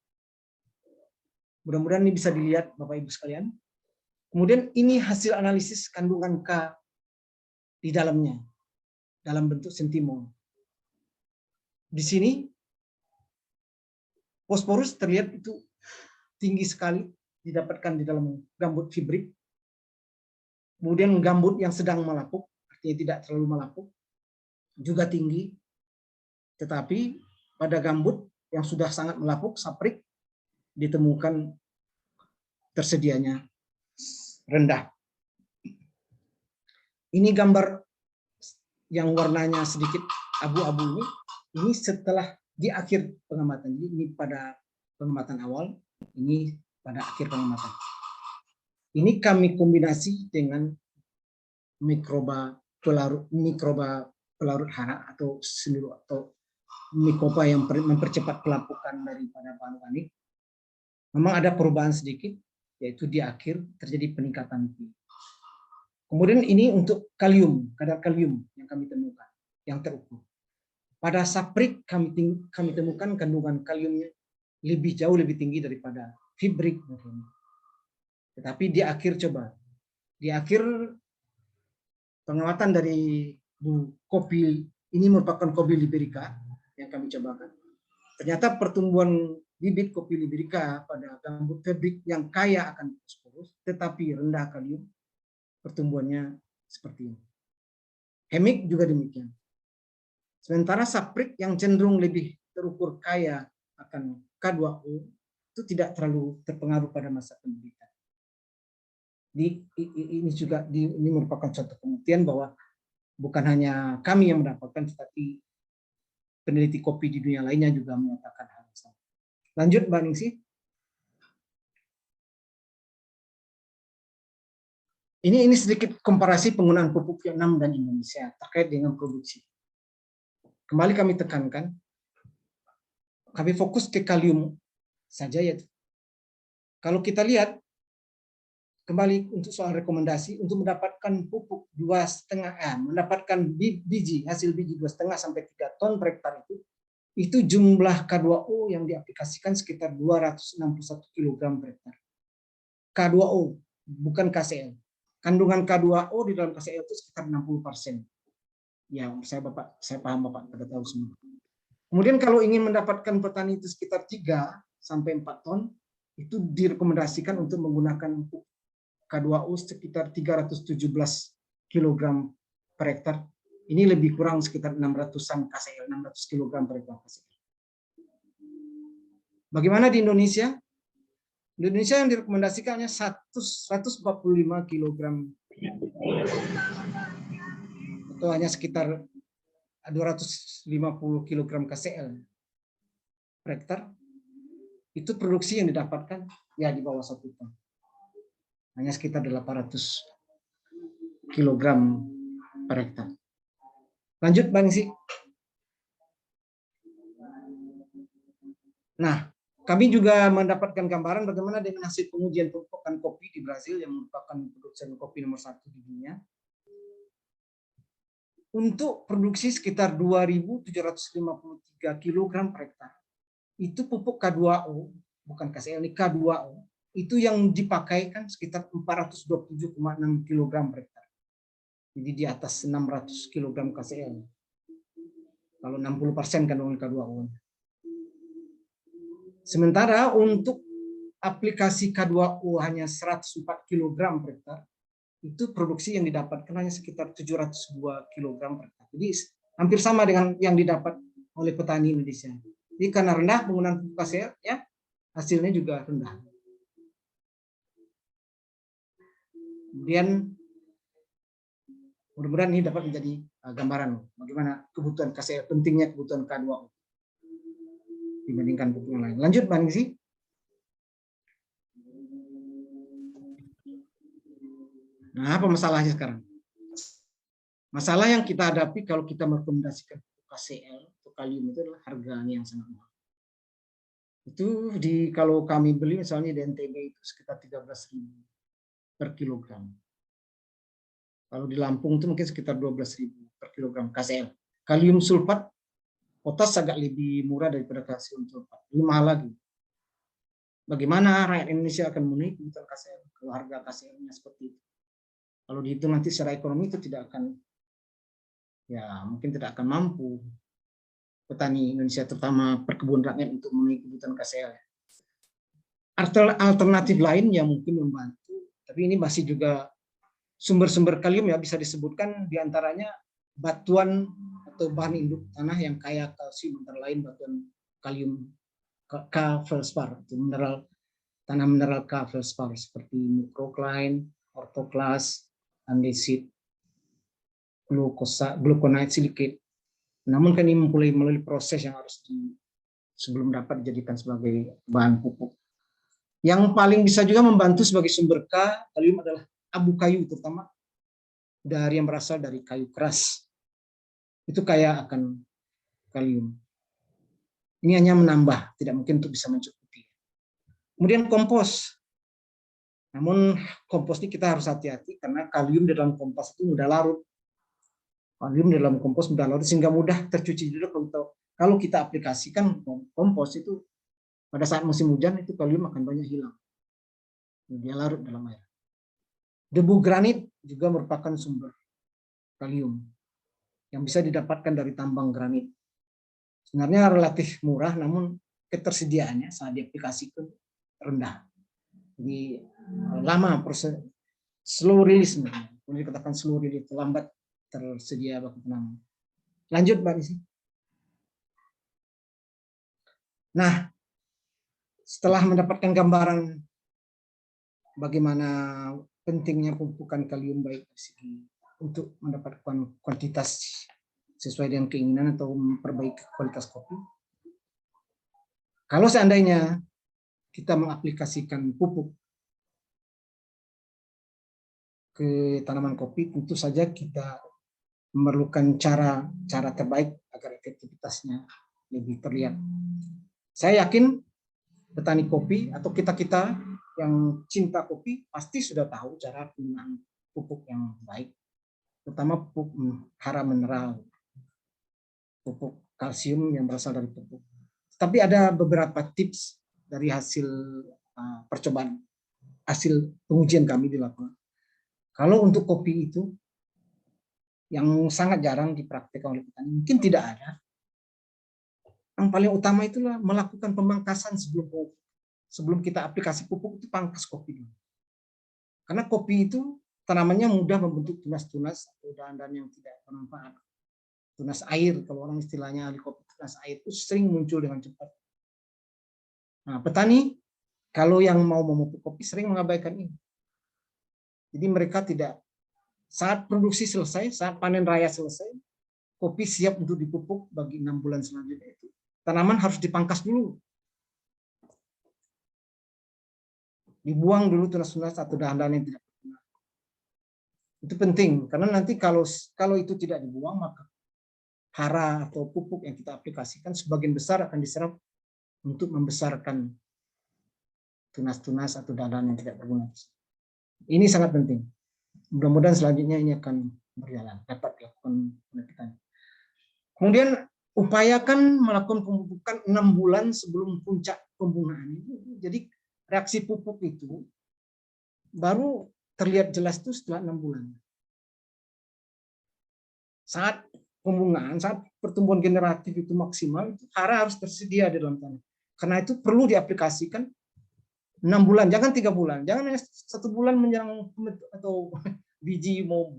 Mudah-mudahan ini bisa dilihat Bapak Ibu sekalian. Kemudian ini hasil analisis kandungan K di dalamnya, dalam bentuk sentimol. Di sini, fosforus terlihat itu tinggi sekali, didapatkan di dalam gambut fibrik. Kemudian gambut yang sedang melapuk, artinya tidak terlalu melapuk, juga tinggi. Tetapi pada gambut yang sudah sangat melapuk, saprik, ditemukan tersedianya rendah. Ini gambar yang warnanya sedikit abu-abu ini setelah di akhir pengamatan. Jadi ini pada pengamatan awal, ini pada akhir pengamatan. Ini kami kombinasi dengan mikroba pelarut hara atau seluruh atau mikopa yang mempercepat pelapukan daripada bahan organik. Memang ada perubahan sedikit, yaitu di akhir terjadi peningkatan. Kemudian ini untuk kalium, kadar kalium yang kami temukan, yang terukur. Pada saprik kami temukan kandungan kaliumnya jauh lebih tinggi daripada fibrik. Tetapi di akhir di akhir pengamatan dari kopi ini merupakan kopi liberica yang kami cobakan. Ternyata pertumbuhan bibit kopi liberica pada gambut fibrik yang kaya akan fosforus tetapi rendah kalium, pertumbuhannya seperti ini. Hemik juga demikian. Sementara saprik yang cenderung lebih terukur kaya akan K2O itu tidak terlalu terpengaruh pada masa pembibitan. Ini merupakan contoh pembuktian bahwa bukan hanya kami yang mendapatkan, tetapi peneliti kopi di dunia lainnya juga menyatakan hal yang sama. Lanjut, Mbak Ningsih. Ini sedikit komparasi penggunaan pupuk Vietnam dan Indonesia terkait dengan produksi. Kembali kami tekankan, kami fokus ke kalium saja ya. Kalau kita lihat, kembali untuk soal rekomendasi, untuk mendapatkan pupuk 2,5 mendapatkan hasil biji 2,5 sampai 3 ton per hektar itu jumlah K2O yang diaplikasikan sekitar 261 kg per hektar. K2O, bukan KCl. Kandungan K2O di dalam KCl itu sekitar 60%. Ya, saya paham Bapak, pada tahu semua. Kemudian kalau ingin mendapatkan petani itu sekitar 3 sampai 4 ton, itu direkomendasikan untuk menggunakan pupuk K2O sekitar 317 kg per hektar. Ini lebih kurang sekitar 600-an KCl, 600 kg per hektar KCl. Bagaimana di Indonesia? Di Indonesia yang direkomendasikannya 145 kg atau hanya sekitar 250 kg KCl per hektar. Itu produksi yang didapatkan ya di bawah 1 ton. Hanya sekitar 800 kilogram per hektar. Lanjut Bang Isi. Nah, kami juga mendapatkan gambaran bagaimana dengan hasil pengujian pemupukan kopi di Brazil yang merupakan produsen kopi nomor 1 di dunia. Untuk produksi sekitar 2.753 kg per hektar. Itu pupuk K2O, bukan KCL, ini K2O. Itu yang dipakai kan sekitar 427,6 kg per hektar. Jadi di atas 600 kg KCL. Kalau 60% kandungan K2O. Sementara untuk aplikasi K2O hanya 104 kg per hektar, itu produksi yang didapatkan hanya sekitar 702 kg per hektar. Jadi hampir sama dengan yang didapat oleh petani Indonesia. Jadi karena rendah penggunaan pupuk KCL, ya hasilnya juga rendah. Kemudian mudah-mudahan ini dapat menjadi gambaran bagaimana kebutuhan KCL, pentingnya kebutuhan K2O dibandingkan pupuk yang lain. Lanjut Bang Isi. Nah, apa masalahnya sekarang? Masalah yang kita hadapi kalau kita merekomendasikan pupuk KCL atau kalium itu adalah harganya yang sangat mahal. Itu kalau kami beli misalnya di NTB itu sekitar 13.000 per kilogram. Kalau di Lampung itu mungkin sekitar 12.000 per kilogram KCL. Kalium sulfat potas agak lebih murah daripada kalium sulfat, lebih mahal lagi. Bagaimana rakyat Indonesia akan memenuhi kebutuhan KCL kalau harga KCL-nya seperti itu? Kalau dihitung nanti secara ekonomi itu tidak akan, ya mungkin tidak akan mampu petani Indonesia terutama perkebunan rakyat untuk memenuhi kebutuhan KCL. Alternatif lain yang mungkin membantu, tapi ini masih juga sumber-sumber kalium ya bisa disebutkan diantaranya batuan atau bahan induk tanah yang kaya kalsium, antara lain batuan kalium K-feldspar, itu tanah mineral K-feldspar seperti microcline, orthoklas, andesit, gluconate silicate. Namun kan ini melalui proses yang harus sebelum dapat dijadikan sebagai bahan pupuk. Yang paling bisa juga membantu sebagai sumber kalium adalah abu kayu, terutama yang berasal dari kayu keras. Itu kaya akan kalium. Ini hanya menambah, tidak mungkin untuk bisa mencukupi. Kemudian kompos. Namun kompos ini kita harus hati-hati karena kalium di dalam kompos itu mudah larut. Kalium di dalam kompos mudah larut sehingga mudah tercuci dulu. Kalau kita aplikasikan kompos itu pada saat musim hujan itu kalium akan banyak hilang. Dia larut dalam air. Debu granit juga merupakan sumber kalium yang bisa didapatkan dari tambang granit. Sebenarnya relatif murah, namun ketersediaannya saat diaplikasikan rendah. Jadi lama proses, slow release, boleh dikatakan slow release, lambat tersedia baku penanaman. Lanjut Mbak Isi. Nah, setelah mendapatkan gambaran bagaimana pentingnya pupukan kalium baik dari segi untuk mendapatkan kuantitas sesuai dengan keinginan atau memperbaiki kualitas kopi. Kalau seandainya kita mengaplikasikan pupuk ke tanaman kopi, tentu saja kita memerlukan cara terbaik agar efektivitasnya lebih terlihat. Saya yakin petani kopi atau kita yang cinta kopi pasti sudah tahu cara penggunaan pupuk yang baik, terutama pupuk hara mineral, pupuk kalsium yang berasal dari pupuk. Tapi ada beberapa tips dari hasil percobaan, hasil pengujian kami di lapangan. Kalau untuk kopi itu yang sangat jarang dipraktikkan oleh petani, mungkin tidak ada. Yang paling utama itulah melakukan pemangkasan sebelum kita aplikasi pupuk, itu pangkas kopi dulu. Karena kopi itu tanamannya mudah membentuk tunas-tunas atau dahan-dahan yang tidak bermanfaat. Tunas air, kalau orang istilahnya ahli kopi, tunas air itu sering muncul dengan cepat. Nah, petani kalau yang mau memupuk kopi sering mengabaikan ini. Jadi mereka tidak, saat produksi selesai, saat panen raya selesai, kopi siap untuk dipupuk bagi 6 bulan selanjutnya itu. Tanaman harus dipangkas dulu. Dibuang dulu tunas-tunas atau dahan-dahan yang tidak berguna. Itu penting karena nanti kalau itu tidak dibuang maka hara atau pupuk yang kita aplikasikan sebagian besar akan diserap untuk membesarkan tunas-tunas atau dadan yang tidak berguna. Ini sangat penting. Mudah-mudahan selanjutnya ini akan berjalan, dapat dilakukan penepikan. Kemudian upayakan melakukan pemupukan 6 bulan sebelum puncak pembungaan. Jadi reaksi pupuk itu baru terlihat jelas itu setelah 6 bulan. Saat pembungaan, saat pertumbuhan generatif itu maksimal, itu hara harus tersedia di dalam tanah. Karena itu perlu diaplikasikan 6 bulan, jangan 3 bulan, jangan 1 bulan menjelang atau biji mau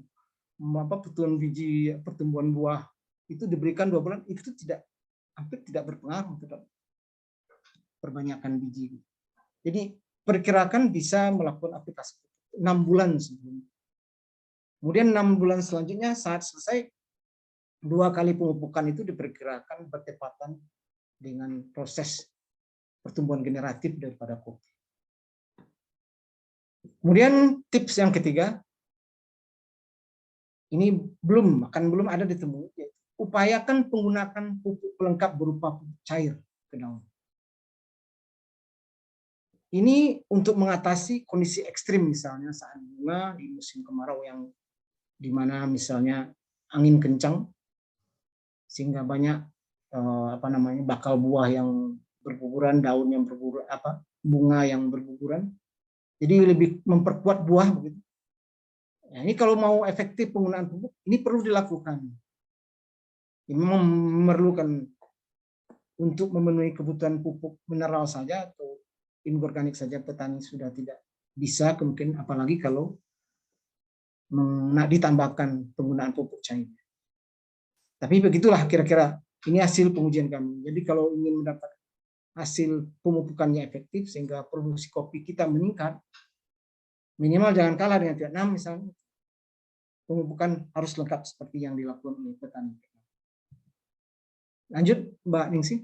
pertumbuhan buah itu diberikan 2 bulan, itu hampir tidak berpengaruh terhadap perbanyakan biji. Jadi perkirakan bisa melakukan aplikasi 6 bulan sebelum. Kemudian 6 bulan selanjutnya saat selesai 2 kali pemupukan itu diperkirakan bertepatan dengan proses pertumbuhan generatif daripada kopi. Kemudian tips yang ketiga, ini belum ada ditemui, upayakan penggunaan pupuk pelengkap berupa pupuk cair ke daun. Ini untuk mengatasi kondisi ekstrim misalnya saat bunga di musim kemarau yang dimana misalnya angin kencang sehingga banyak bakal buah yang berguguran, daun yang berguguran, bunga yang berguguran. Jadi lebih memperkuat buah begitu. Nah, ini kalau mau efektif penggunaan pupuk, ini perlu dilakukan. Ini memerlukan untuk memenuhi kebutuhan pupuk mineral saja atau inorganik saja petani sudah tidak bisa, mungkin apalagi kalau ditambahkan penggunaan pupuk cair. Tapi begitulah kira-kira ini hasil pengujian kami. Jadi kalau ingin mendapat hasil pemupukannya efektif sehingga produksi kopi kita meningkat, minimal jangan kalah dengan Vietnam misalnya. Pemupukan harus lengkap seperti yang dilakukan oleh petani. Lanjut Mbak Ningsih.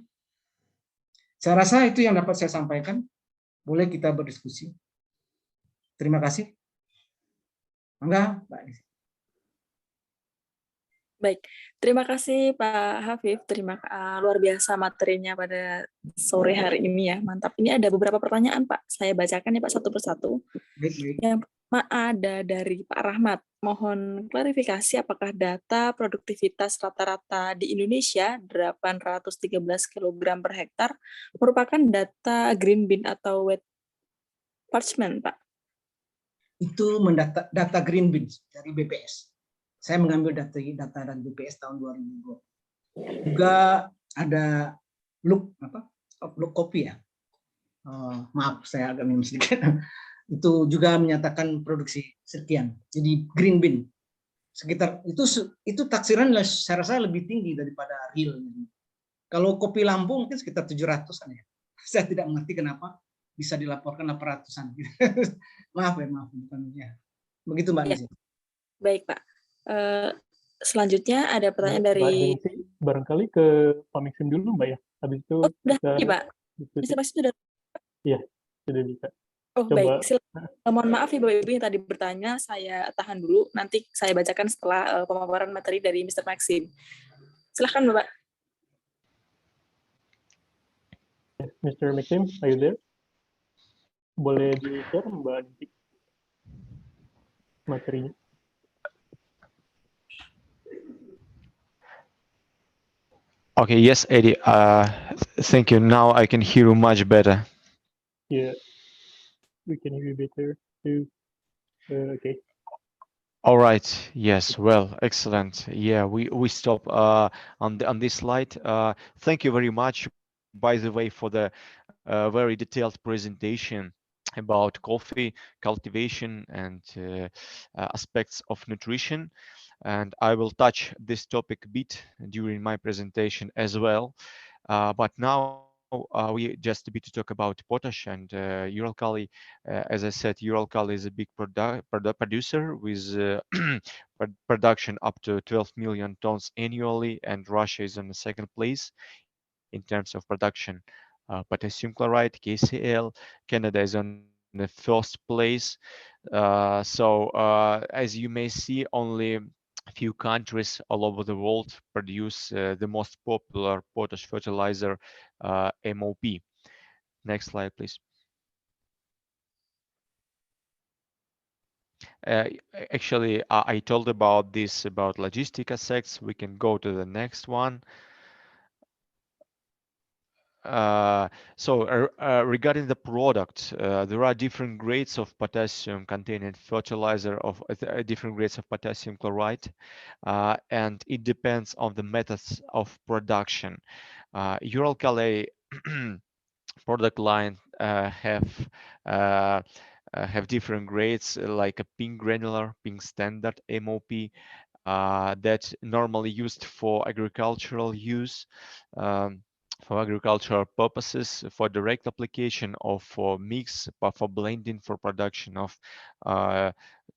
Saya rasa itu yang dapat saya sampaikan. Boleh kita berdiskusi. Terima kasih. Enggak, Mbak Ningsih. Baik, terima kasih Pak Hafif. Luar biasa materinya pada sore hari ini ya, mantap. Ini ada beberapa pertanyaan Pak, saya bacakan ya Pak satu persatu. Baik. Yang pertama ada dari Pak Rahmat. Mohon klarifikasi apakah data produktivitas rata-rata di Indonesia 813 kg per hektar merupakan data green bean atau wet parchment Pak? Itu data green beans dari BPS. Saya mengambil data dari BPS tahun 2020. Juga ada look kopi ya. Maaf, saya agak minum sedikit. Itu juga menyatakan produksi sekian. Jadi green bean sekitar itu taksiran saya rasa lebih tinggi daripada real. Kalau kopi Lampung mungkin sekitar 700-an ya. Saya tidak mengerti kenapa bisa dilaporkan 800-an. Maaf bukan ya. Begitu Mbak Nisi. Baik Pak. Selanjutnya ada pertanyaan dari barangkali ke Pak Maxim dulu Mbak ya. Habis itu sudah Pak. Mr. Maxim sudah. Iya, sudah bisa. Oh coba. Baik, mohon maaf ya Bapak Ibu yang tadi bertanya, saya tahan dulu. Nanti saya bacakan setelah pemaparan materi dari Mr. Maxim. Silahkan Bapak. Mr. Maxim, are you there? Boleh di-share Mbak Nanti materinya. Okay, yes, Eddie. Thank you. Now I can hear you much better. Yeah, we can hear you better too. Okay. All right. Yes. Well, excellent. Yeah, we stop on this slide. Thank you very much, by the way, for the very detailed presentation about coffee cultivation and aspects of nutrition. And I will touch this topic a bit during my presentation as well. But now we just a bit to talk about potash and Uralkali. As I said, Uralkali is a big producer with production up to 12 million tons annually, and Russia is on the second place in terms of production. Potassium chloride, KCl. Canada is on the first place. So as you may see, only a few countries all over the world produce the most popular potash fertilizer, MOP. Next slide, please. Actually, I told about this, about logistic aspects. We can go to the next one. Regarding the product, there are different grades of potassium containing fertilizer of different grades of potassium chloride, and it depends on the methods of production. Uralkali product line have different grades, like a pink granular, pink standard MOP, that normally used for agricultural use, for agricultural purposes, for direct application, or for mix, but for blending, for production of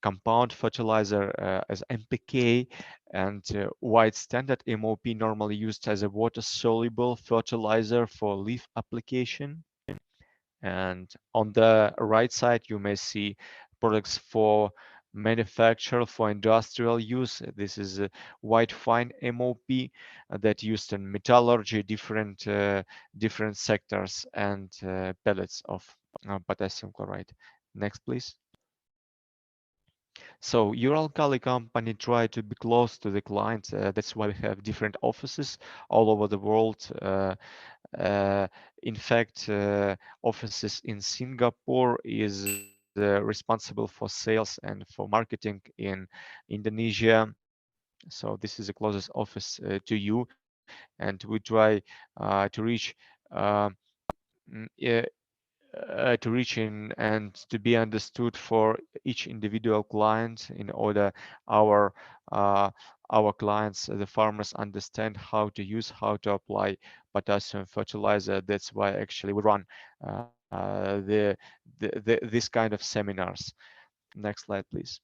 compound fertilizer as NPK, and white standard MOP normally used as a water-soluble fertilizer for leaf application. And on the right side, you may see products for manufacture, for industrial use. This is a white fine MOP that used in metallurgy, different sectors, and pellets of potassium chloride. Next, please. So Uralkali company try to be close to the clients. That's why we have different offices all over the world. In fact, offices in Singapore is responsible for sales and for marketing in Indonesia. So this is the closest office to you, and we try to reach in and to be understood for each individual client, in order our clients, the farmers, understand how to use, how to apply potassium fertilizer. That's why actually we run this kind of seminars. Next slide, please.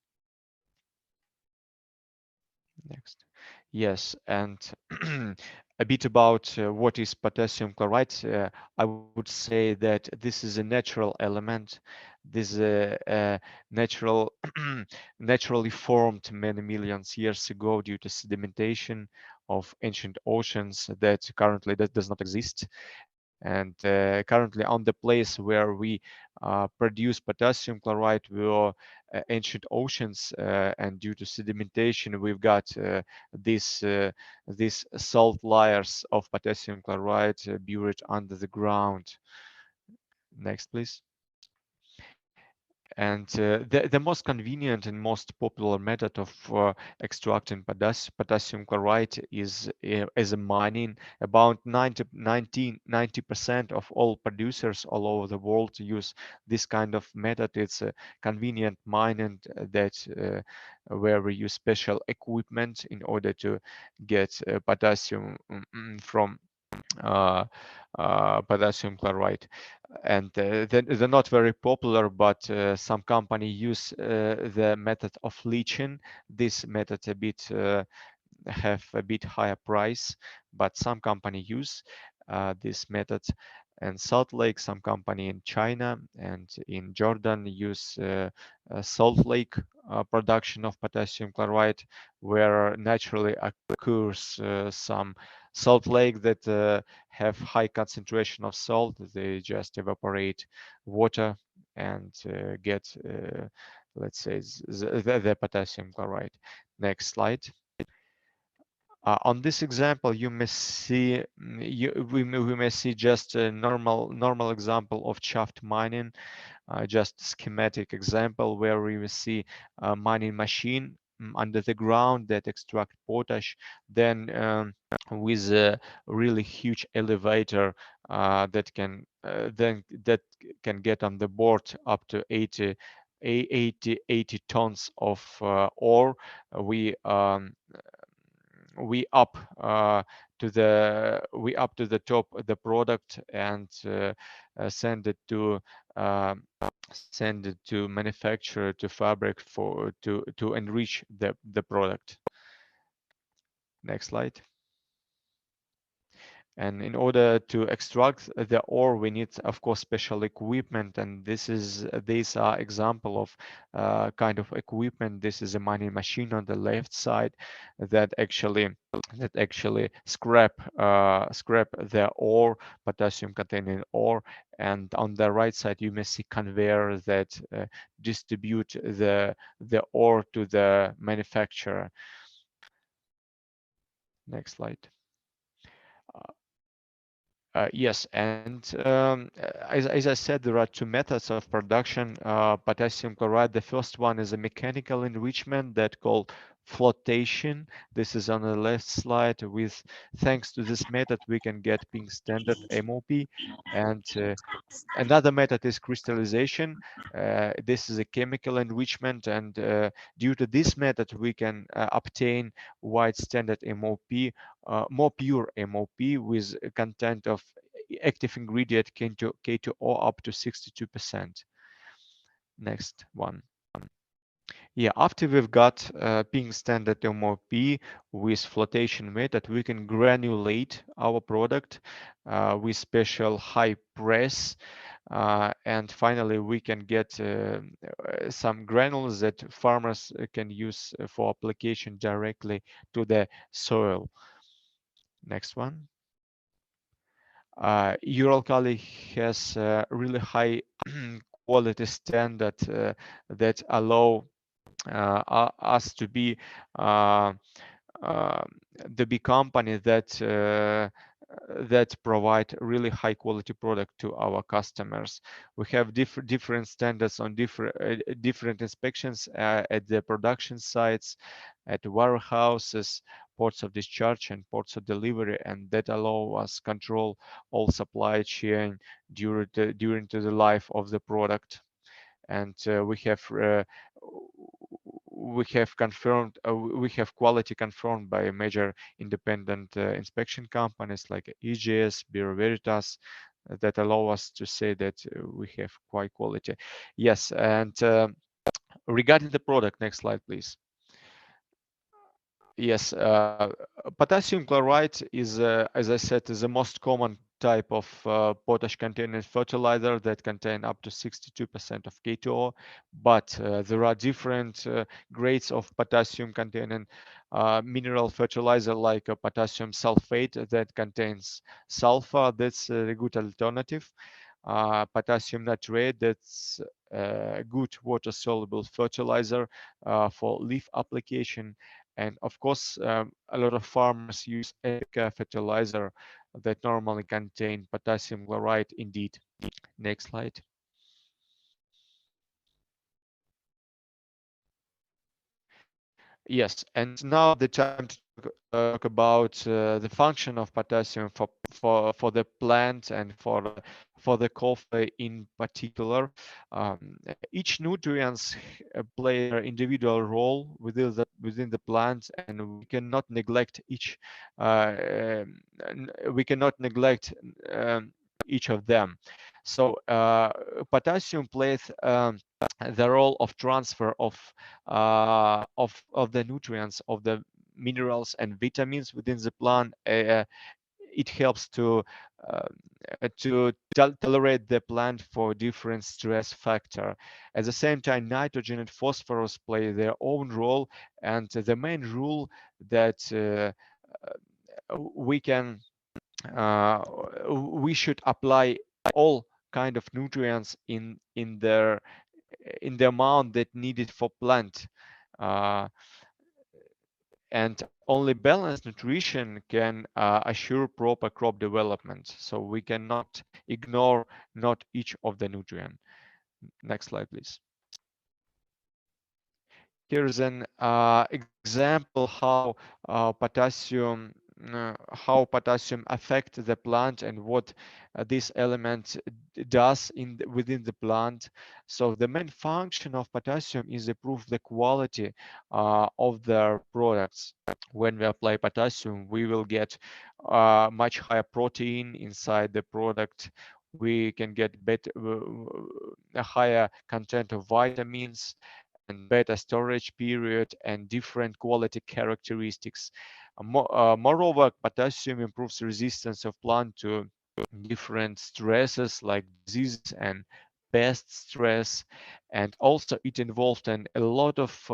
Next. Yes, and a bit about what is potassium chloride. I would say that this is a natural element. This is a naturally formed many millions years ago due to sedimentation of ancient oceans that currently does not exist. And currently on the place where we produce potassium chloride were ancient oceans, and due to sedimentation we've got these salt layers of potassium chloride buried under the ground. Next, please. And the most convenient and most popular method of extracting potassium chloride is as a mining. About 90% of all producers all over the world use this kind of method. It's a convenient mining that where we use special equipment in order to get potassium from potassium chloride. And they're not very popular, but some company use the method of leaching. This method have a bit higher price, but some company use this method. And Salt Lake, some company in China and in Jordan use Salt Lake production of potassium chloride, where naturally occurs some salt lake that have high concentration of salt. They just evaporate water and get, let's say, the potassium chloride. Next slide. On this example, you may see we may see just a normal example of shaft mining, just schematic example where we will see a mining machine under the ground that extract potash, then with a really huge elevator that can get on the board up to 80 tons of ore. We up to the top of the product and send it to manufacturer, to fabric, for to enrich the product. Next slide. And in order to extract the ore, we need, of course, special equipment. And these are example of kind of equipment. This is a mining machine on the left side that actually scrap the ore, potassium-containing ore. And on the right side, you may see conveyor that distribute the ore to the manufacturer. Next slide. Yes, and as I said, there are two methods of production potassium chloride. The first one is a mechanical enrichment that called flotation. This is on the left slide. Thanks to this method, we can get pink standard MOP. And another method is crystallization. This is a chemical enrichment, and due to this method, we can obtain white standard MOP, more pure MOP with a content of active ingredient K2O up to 62%. Next one. Yeah, after we've got pink standard MOP with flotation method, we can granulate our product with special high press. And finally, we can get some granules that farmers can use for application directly to the soil. Next one. Uralkali has really high quality standard that allow us to be the big company that provide really high quality product to our customers. We have different standards on different inspections at the production sites, at warehouses, ports of discharge, and ports of delivery, and that allow us control all supply chain during the life of the product. And we have confirmed, we have quality confirmed by major independent inspection companies like EGS, Bureau Veritas, that allow us to say that we have quite quality. Yes, and regarding the product, next slide, please. Yes, potassium chloride is, as I said, is the most common type of potash-containing fertilizer that contain up to 62% of K2O, but there are different grades of potassium-containing mineral fertilizer like potassium sulfate that contains sulfur. That's a good alternative. Potassium nitrate, that's a good water-soluble fertilizer for leaf application. And of course, a lot of farmers use Epica fertilizer that normally contain potassium chloride indeed. Next slide. Yes, and now the time to talk about the function of potassium for the plant and for the coffee in particular. Each nutrients play an individual role within the plant, and we cannot neglect each. We cannot neglect each of them. So potassium plays the role of transfer of the nutrients, of the minerals and vitamins within the plant. It helps to tolerate the plant for different stress factor. At the same time, nitrogen and phosphorus play their own role, and the main rule that we should apply all kind of nutrients in the amount that needed for plant, and only balanced nutrition can assure proper crop development. So we cannot ignore not each of the nutrient. Next slide, please. Here's an example how potassium affect the plant and what this element does within the plant. So the main function of potassium is improve the quality of their products. When we apply potassium, we will get much higher protein inside the product. We can get a higher content of vitamins and better storage period and different quality characteristics. Moreover, potassium improves resistance of plant to different stresses like diseases and pest stress, and also it involved in a lot of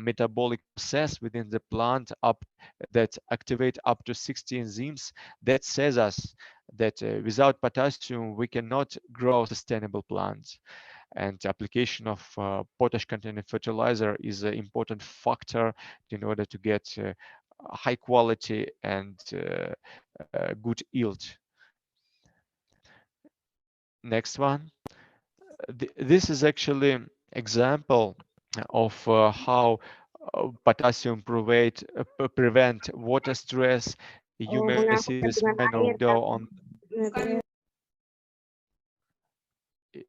metabolic process within the plant that activate up to 60 enzymes. That says us that without potassium we cannot grow sustainable plants, and application of potash containing fertilizer is an important factor in order to get high quality and good yield. Next one. This is actually example of how potassium prevent water stress. You may see this minor window on.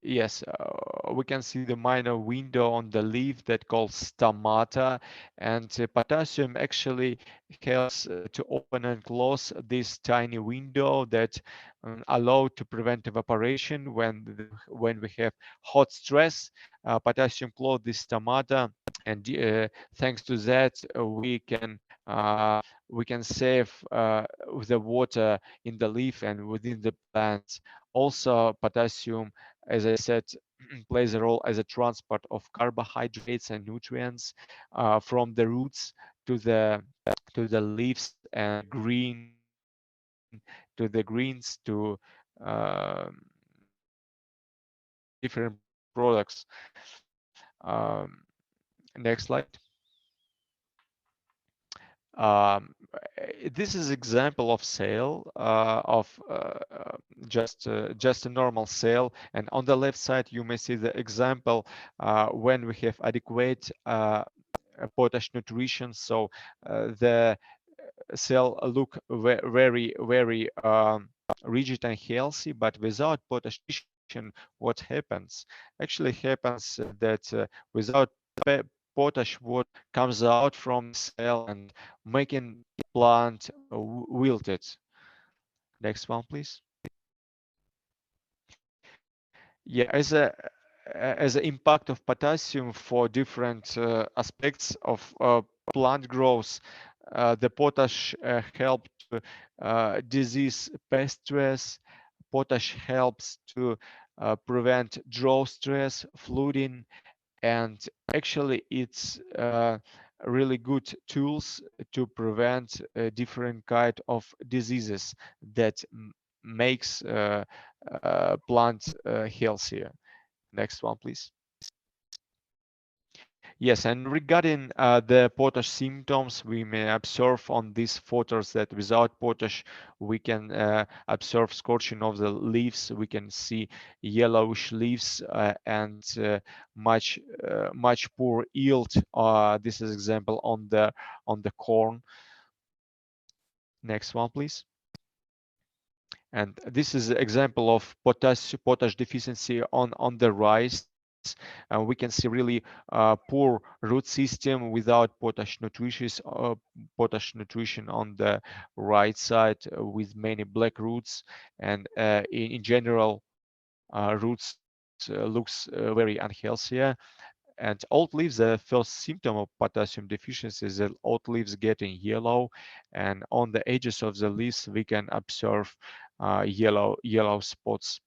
Yes, we can see the minor window on the leaf that calls stomata, and potassium actually helps to open and close this tiny window that allow to prevent evaporation when we have hot stress. Potassium close this stomata, and thanks to that we can save the water in the leaf and within the plants. Also, potassium, as I said, plays a role as a transport of carbohydrates and nutrients from the roots to the leaves and to the greens to different products. Next slide. This is example of cell of just a normal cell, and on the left side you may see the example when we have adequate potash nutrition, so the cell look very rigid and healthy. But without potash nutrition, what happens? Actually happens that without potash, what comes out from the cell and making plant wilted. Next one, please. Yeah, as an impact of potassium for different aspects of plant growth, the potash helps to disease pest stress. Potash helps to prevent drought stress, flooding, and actually it's really good tools to prevent different kind of diseases that makes plants healthier. Next one, please. Yes, and regarding the potash symptoms, we may observe on these photos that without potash, we can observe scorching of the leaves. We can see yellowish leaves and much poor yield. This is example on the corn. Next one, please. And this is an example of potash deficiency on the rice. We can see really poor root system without potash nutrition on the right side with many black roots, and in general roots looks very unhealthy. And old leaves, the first symptom of potassium deficiency is that old leaves getting yellow, and on the edges of the leaves we can observe yellow spots.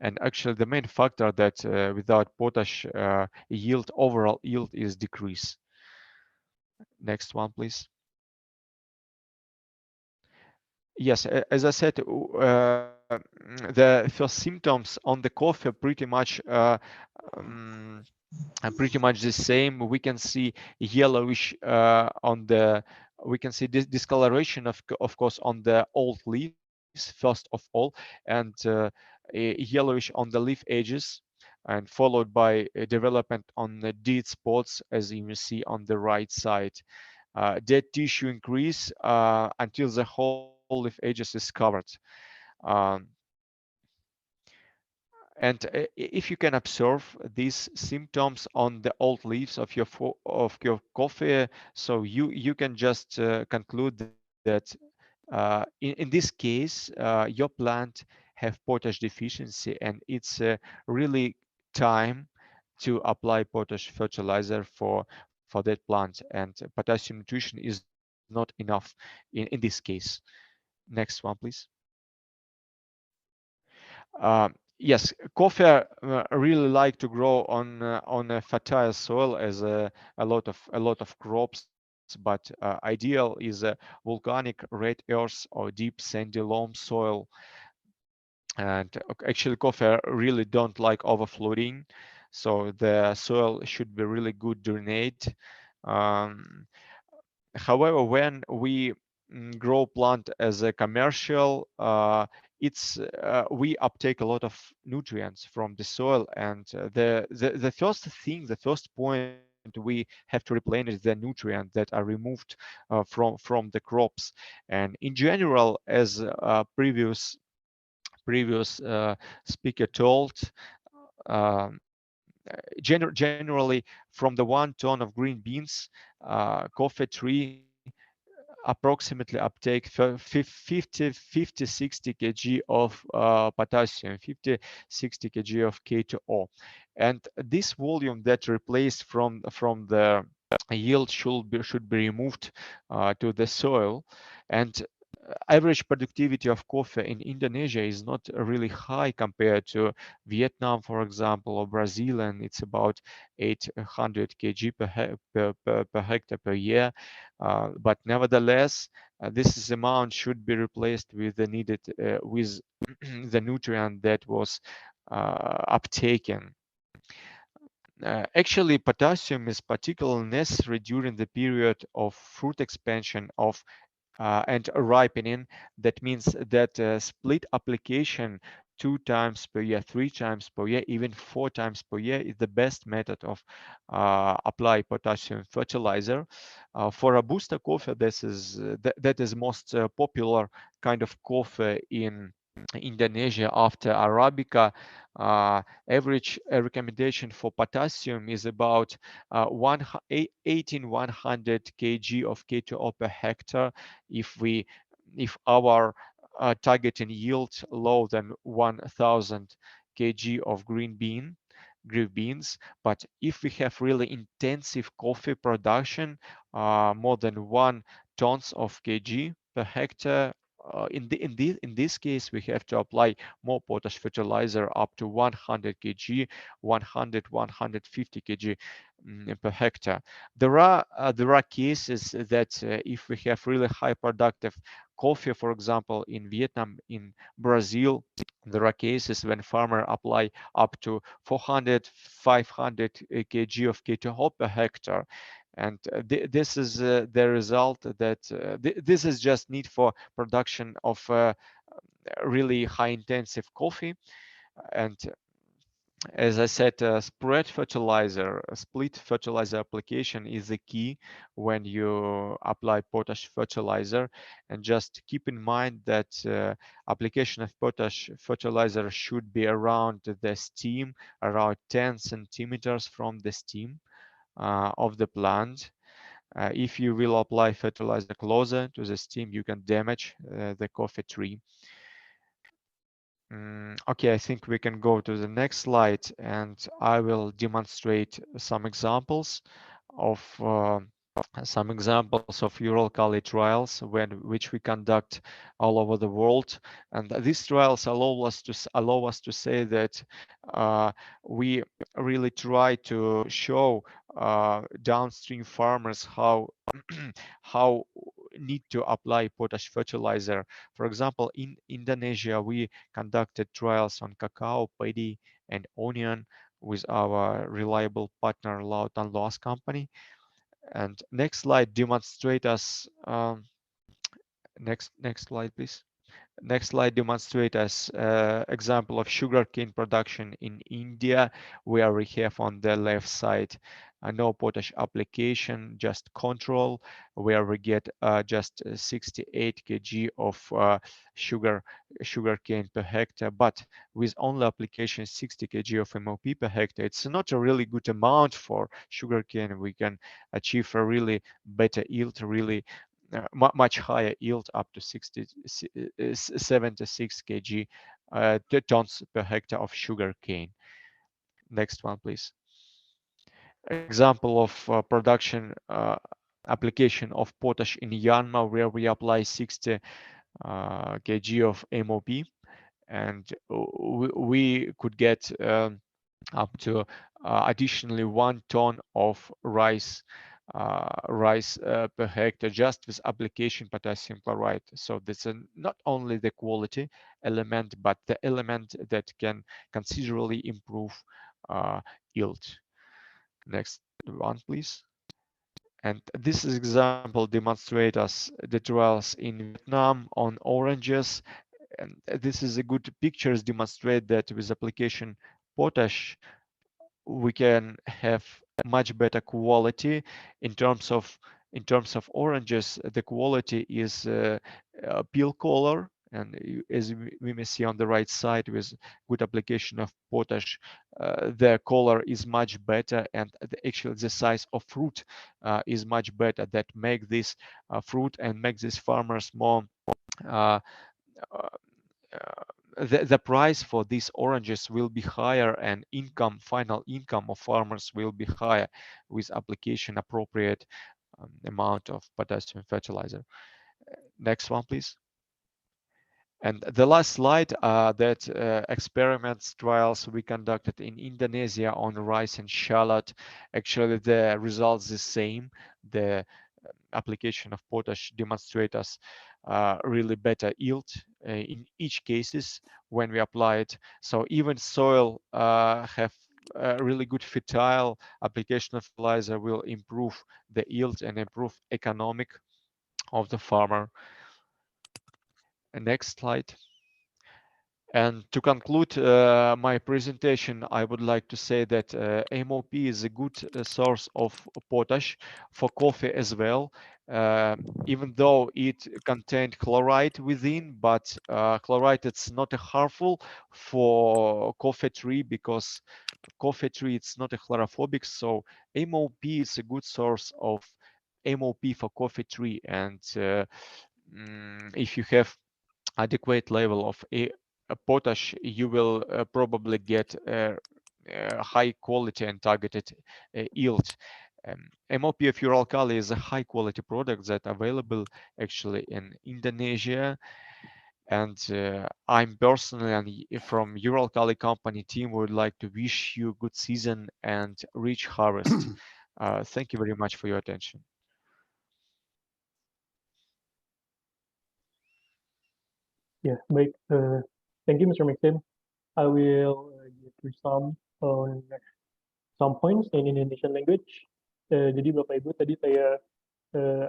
And actually the main factor that without potash overall yield is decreased. Next one, please. Yes, as I said, the first symptoms on the coffee are pretty much the same. We can see yellowish we can see this discoloration of course on the old leaves first of all, and yellowish on the leaf edges, and followed by a development on the dead spots, as you can see on the right side. Dead tissue increase until the whole leaf edges is covered. And if you can observe these symptoms on the old leaves of your coffee, so you can just conclude that in this case your plant have potash deficiency, and it's really time to apply potash fertilizer for for that plant, and potassium nutrition is not enough in this case. Next one, please. Yes, coffee really like to grow on a fertile soil as a lot of crops, but ideal is a volcanic red earth or deep sandy loam soil. And actually, coffee really don't like overflooding, so the soil should be really good drained. Um, However, when we grow plant as a commercial, we uptake a lot of nutrients from the soil, and the first point we have to replenish the nutrients that are removed from the crops. And in general, as previous speaker told, um, generally from the 1 ton of green beans, coffee tree approximately uptake 50-60 kg of potassium, 50-60 kg of K2O, and this volume that replaced from the yield should be removed to the soil. And average productivity of coffee in Indonesia is not really high compared to Vietnam, for example, or Brazil, and it's about 800 kg per hectare per year. But nevertheless, this amount should be replaced with the needed with the nutrient that was uptaken. Actually, potassium is particularly necessary during the period of fruit expansion and ripening. That means that split application 2 times per year, 3 times per year, even 4 times per year is the best method of apply potassium fertilizer. For Robusta coffee, that is most popular kind of coffee in Indonesia after Arabica. Average recommendation for potassium is about 100 kg of K2O per hectare if our targeting yield lower than 1000 kg of green beans. But if we have really intensive coffee production, more than 1 tons of kg per hectare, in this case, we have to apply more potash fertilizer up to 100 kg, 150 kg per hectare. There are cases that if we have really high productive coffee, for example, in Vietnam, in Brazil, there are cases when farmer apply up to 400, 500 kg of K2O per hectare. And this is the result that this is just need for production of really high intensive coffee. And as I said, split fertilizer application is the key when you apply potash fertilizer. And just keep in mind that application of potash fertilizer should be around the stem, around 10 centimeters from the stem of the plant. If you will apply fertilizer closer to the stem, you can damage the coffee tree. Okay, I think we can go to the next slide, and I will demonstrate some examples of Uralkali trials which we conduct all over the world. And these trials allow us to say that we really try to show downstream farmers how how need to apply potash fertilizer. For example, in Indonesia, we conducted trials on cacao, paddy, and onion with our reliable partner Lautan Loas company. And next slide demonstrate us. Next slide, please. Next slide demonstrate us example of sugarcane production in India, where we have on the left side no potash application, just control, where we get just 68 kg of sugarcane per hectare, but with only application 60 kg of MOP per hectare. It's not a really good amount for sugarcane. We can achieve a really better yield, really much higher yield, up to 76 kg tons per hectare of sugar cane. Next one, please. example of production application of potash in Myanmar, where we apply 60 kg of MOP, and we could get up to additionally 1 ton of rice per hectare just with application potassium chloride. So this is not only the quality element, but the element that can considerably improve yield. Next one, please. And this example demonstrates us the trials in Vietnam on oranges. And this is a good pictures demonstrate that with application potash, we can have much better quality in terms of oranges. The quality is peel color, and as we may see on the right side, with good application of potash, the color is much better, and actually the size of fruit is much better. That make this fruit and make these farmers more the price for these oranges will be higher, and final income of farmers will be higher with application appropriate amount of potassium fertilizer. Next one, please. And the last slide, that experiments trials we conducted in Indonesia on rice and shallot. Actually, the results the same. The application of potash demonstrate us really better yield in each cases when we apply it. So even soil have really good fertile, application of fertilizer will improve the yield and improve economic of the farmer. Next slide. And to conclude my presentation, I would like to say that MOP is a good source of potash for coffee as well, even though it contained chloride within, but chloride it's not harmful for coffee tree, because coffee tree it's not a chlorophobic, so MOP is a good source of MOP for coffee tree. And if you have adequate level of potash, you will probably get high quality and targeted yield. MOP of Uralkali is a high quality product that available actually in Indonesia. And I'm personally, and from Uralkali company team, would like to wish you good season and rich harvest. Thank you very much for your attention. Ya, baik. Thank you, Mr. Maxim. I will give you some points in Indonesian language. Jadi Bapak Ibu, tadi saya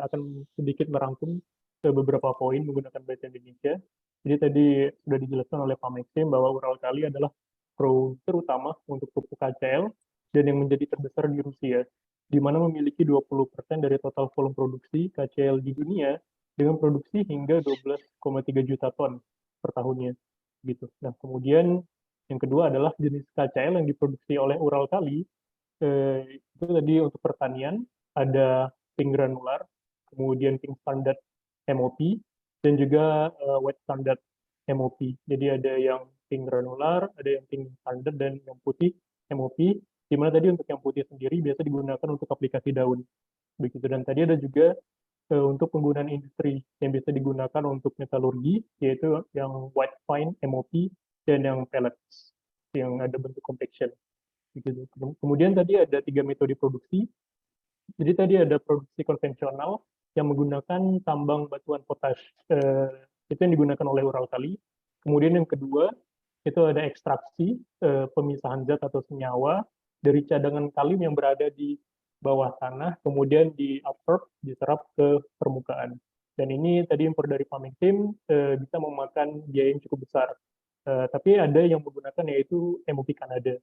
akan sedikit merangkum beberapa poin menggunakan bahasa Indonesia. Jadi tadi sudah dijelaskan oleh Pak Maxim bahwa Uralkali adalah produser utama untuk pupuk KCL dan yang menjadi terbesar di Rusia, di mana memiliki 20% dari total volume produksi KCL di dunia dengan produksi hingga 12,3 juta ton per tahunnya. Gitu. Nah, kemudian yang kedua adalah jenis KCL yang diproduksi oleh Uralkali. Itu tadi untuk pertanian ada pink granular, kemudian pink standard MOP, dan juga white standard MOP. Jadi ada yang pink granular, ada yang pink standard, dan yang putih MOP. Di mana tadi untuk yang putih sendiri biasa digunakan untuk aplikasi daun. Begitu. Dan tadi ada juga untuk penggunaan industri yang bisa digunakan untuk metalurgi, yaitu yang white fine MOP dan yang pellets yang ada bentuk compaction. Begitu. Kemudian tadi ada 3 metode produksi. Jadi tadi ada produksi konvensional yang menggunakan tambang batuan potash. Itu yang digunakan oleh Uralkali. Kemudian yang kedua, itu ada ekstraksi, pemisahan zat atau senyawa dari cadangan kalim yang berada di bawah tanah, kemudian di-absorb, diserap ke permukaan. Dan ini tadi impor dari Pak Maxim bisa memakan biaya yang cukup besar. Tapi ada yang menggunakan yaitu MOP Kanada.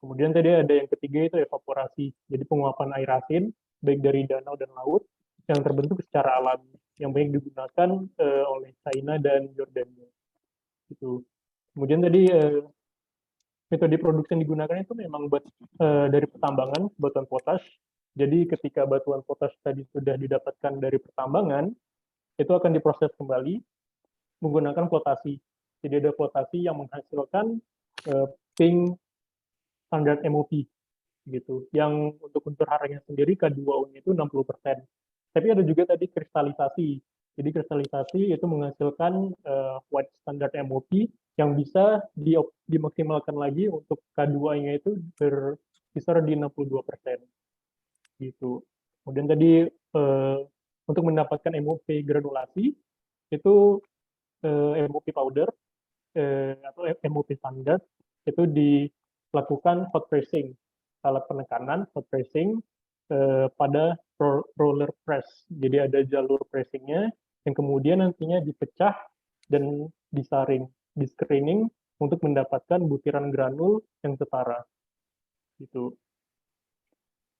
Kemudian tadi ada yang ketiga itu evaporasi, jadi penguapan air asin baik dari danau dan laut yang terbentuk secara alami, yang banyak digunakan oleh China dan Jordania. Gitu. Kemudian tadi metode produksi yang digunakan itu memang dari pertambangan batuan potash. Jadi ketika batuan potash tadi sudah didapatkan dari pertambangan, itu akan diproses kembali menggunakan flotasi. Jadi ada flotasi yang menghasilkan pink standard MOP. gitu. Yang untuk unsur haranya sendiri K2O-nya itu 60%. Tapi ada juga tadi kristalisasi. Jadi kristalisasi itu menghasilkan white standard MOP yang bisa dimaksimalkan lagi untuk K2-nya itu berkisar di 62% gitu. Kemudian tadi untuk mendapatkan MOP granulasi itu MOP powder atau MOP standar itu dilakukan hot pressing, alat penekanan hot pressing pada roller press. Jadi ada jalur pressingnya yang kemudian nantinya dipecah dan disaring, di screening untuk mendapatkan butiran granul yang setara. Gitu.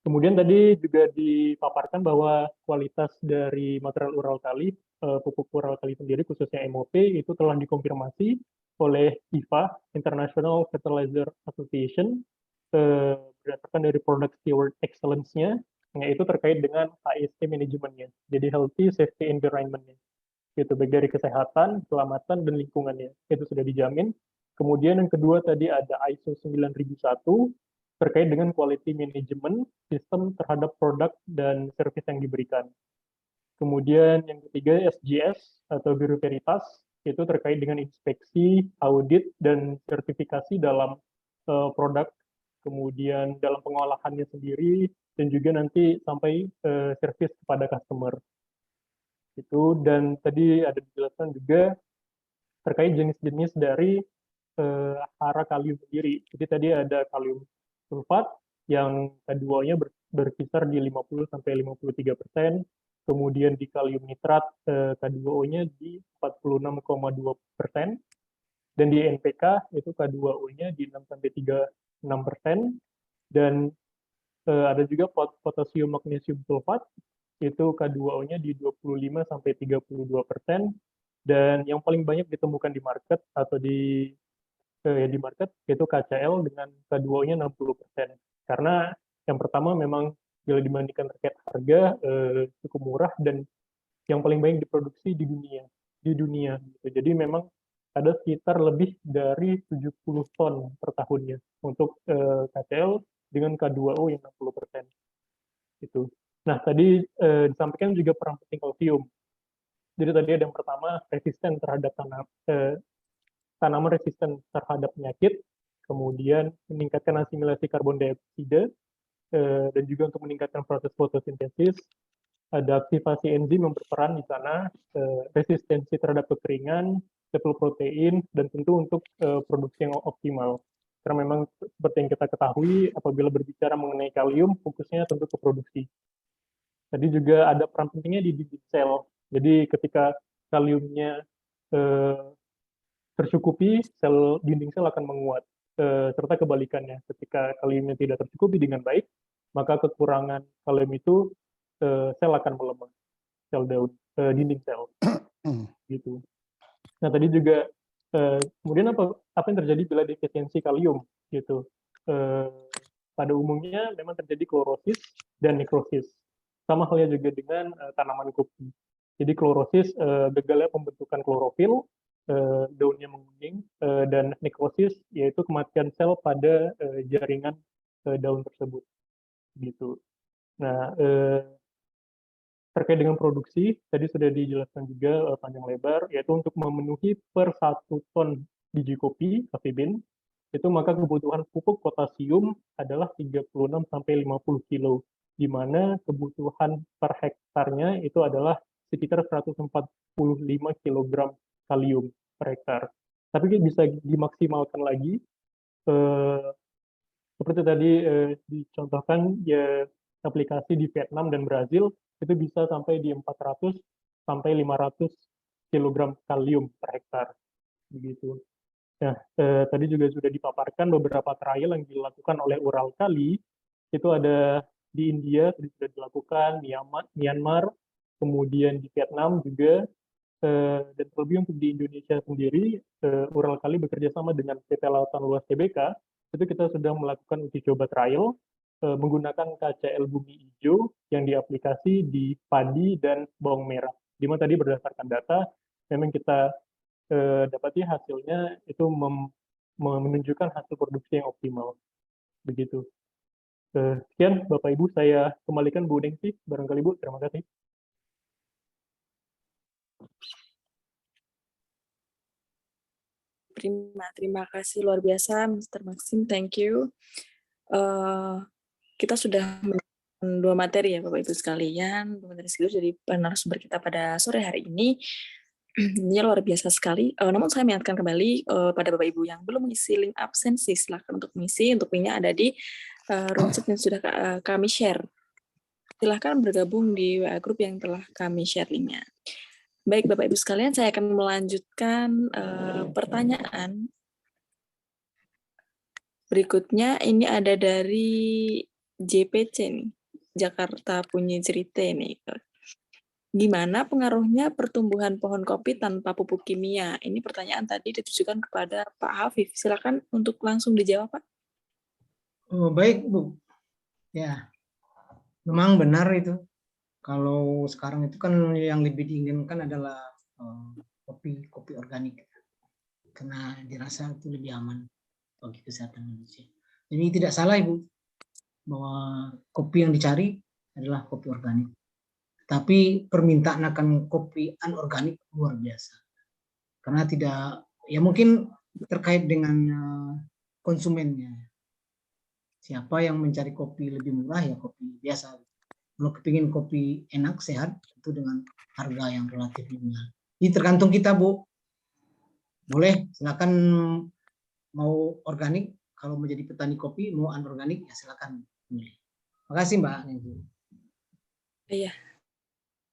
Kemudian tadi juga dipaparkan bahwa kualitas dari material ural kali, pupuk ural kali sendiri khususnya MOP itu telah dikonfirmasi oleh IFA, International Fertilizer Association, berdasarkan dari Product Steward Excellence-nya, yaitu terkait dengan HSE manajemennya, jadi Healthy Safety Environment-nya. Itu baik dari kesehatan, keselamatan, dan lingkungannya. Itu sudah dijamin. Kemudian yang kedua tadi ada ISO 9001, terkait dengan quality management sistem terhadap produk dan service yang diberikan. Kemudian yang ketiga SGS atau Bureau Veritas, itu terkait dengan inspeksi, audit, dan sertifikasi dalam produk, kemudian dalam pengolahannya sendiri, dan juga nanti sampai service kepada customer. Itu, dan tadi ada dijelaskan juga terkait jenis-jenis dari hara kalium sendiri. Jadi tadi ada kalium sulfat yang K2-nya berkisar di 50-53%, kemudian di kalium nitrat K2O-nya di 46,2%, dan di NPK itu K2O-nya di 6-36%, dan ada juga potasium magnesium sulfat, itu K2O-nya di 25-32%, dan yang paling banyak ditemukan di market atau di market yaitu KCl dengan K2O-nya 60%. Karena yang pertama memang bila dibandingkan terkait harga cukup murah dan yang paling banyak diproduksi di dunia gitu. Jadi memang ada sekitar lebih dari 70 ton per tahunnya untuk KCl dengan K2O yang 60%. Itu. Nah, tadi disampaikan juga peran penting kalsium. Jadi tadi ada yang pertama resisten terhadap tanaman resisten terhadap penyakit, kemudian meningkatkan asimilasi karbon dioksida, dan juga untuk meningkatkan proses fotosintesis, ada aktivasi enzim yang berperan di sana, resistensi terhadap kekeringan, level protein, dan tentu untuk produksi yang optimal. Karena memang seperti yang kita ketahui, apabila berbicara mengenai kalium, fokusnya tentu ke produksi. Tadi juga ada peran pentingnya di dinding sel. Jadi ketika kaliumnya tercukupi, dinding sel akan menguat. Serta kebalikannya, ketika kaliumnya tidak tercukupi dengan baik, maka kekurangan kalium itu sel akan melemah, sel daun, dinding sel. Gitu. Nah tadi juga kemudian apa yang terjadi bila defisiensi kalium? Gitu. Pada umumnya memang terjadi klorosis dan nekrosis. Sama halnya juga dengan tanaman kopi. Jadi klorosis gagalnya pembentukan klorofil, daunnya menguning, dan nekrosis yaitu kematian sel pada jaringan daun tersebut. Gitu. Nah, terkait dengan produksi, tadi sudah dijelaskan juga panjang lebar, yaitu untuk memenuhi per 1 ton biji kopi, coffee bean, itu maka kebutuhan pupuk potasium adalah 36-50 kilo, di mana kebutuhan per hektarnya itu adalah sekitar 145 kg kalium per hektar. Tapi bisa dimaksimalkan lagi, seperti tadi dicontohkan ya aplikasi di Vietnam dan Brazil, itu bisa sampai di 400 sampai 500 kg kalium per hektar. Begitu. Nah, tadi juga sudah dipaparkan beberapa trial yang dilakukan oleh Uralkali, itu ada di India, sudah dilakukan, Myanmar, kemudian di Vietnam juga, dan terlebih untuk di Indonesia sendiri, Uralkali bekerja sama dengan PT Lautan Luas Tbk, itu kita sudah melakukan uji coba trial, menggunakan KCl bumi hijau yang diaplikasi di padi dan bawang merah. Di mana tadi berdasarkan data, memang kita dapati hasilnya itu menunjukkan hasil produksi yang optimal. Begitu. Sekian Bapak Ibu, saya kembalikan Bu Nengsi, barangkali Bu, terima kasih. Terima kasih luar biasa, Mr. Maxim, thank you. Kita sudah mendapatkan 2 materi ya Bapak Ibu sekalian, 2 materi sekaligus dari narasumber kita pada sore hari ini. Ini luar biasa sekali. Namun saya mengingatkan kembali pada Bapak Ibu yang belum mengisi link absensi, silakan untuk mengisi. Untuk linknya ada di room chat yang sudah kami share. Silahkan bergabung di WA group yang telah kami share linknya. Baik Bapak Ibu sekalian, saya akan melanjutkan pertanyaan. Berikutnya ini ada dari JPC nih, Jakarta Punya Cerita nih. Gimana pengaruhnya pertumbuhan pohon kopi tanpa pupuk kimia? Ini pertanyaan tadi ditujukan kepada Pak Hafif. Silakan untuk langsung dijawab, Pak. Oh, baik, Bu. Ya, memang benar itu. Kalau sekarang itu kan yang lebih diinginkan adalah kopi organik. Karena dirasa itu lebih aman bagi kesehatan manusia. Jadi tidak salah, Ibu, bahwa kopi yang dicari adalah kopi organik. Tapi permintaan akan kopi anorganik luar biasa. Karena tidak, ya mungkin terkait dengan konsumennya. Siapa yang mencari kopi lebih murah ya kopi biasa. Kalau kepingin kopi enak, sehat, itu dengan harga yang relatif murah. Ini tergantung kita, Bu. Boleh, silakan mau organik, kalau menjadi petani kopi, mau anorganik, ya silakan pilih. Terima kasih, Mbak. Iya,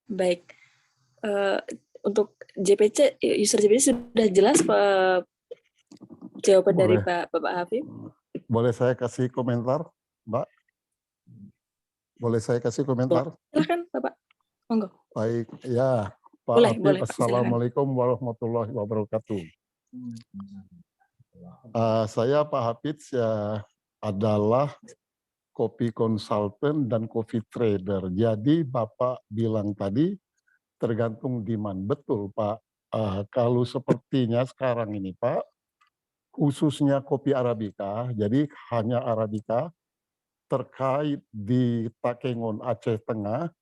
baik. Untuk JPC, user JPC sudah jelas jawaban dari Bapak Hafif? Boleh saya kasih komentar, Mbak? Boleh saya kasih komentar? Silakan, Bapak. Monggo. Baik, ya. Pak Hafif, Boleh. Assalamualaikum warahmatullahi wabarakatuh. Saya Pak Hafiz ya, adalah kopi konsultan dan kopi trader. Jadi Bapak bilang tadi tergantung demand. Betul Pak. Kalau sepertinya sekarang ini Pak, khususnya kopi Arabica, jadi hanya Arabica, terkait di Takengon Aceh Tengah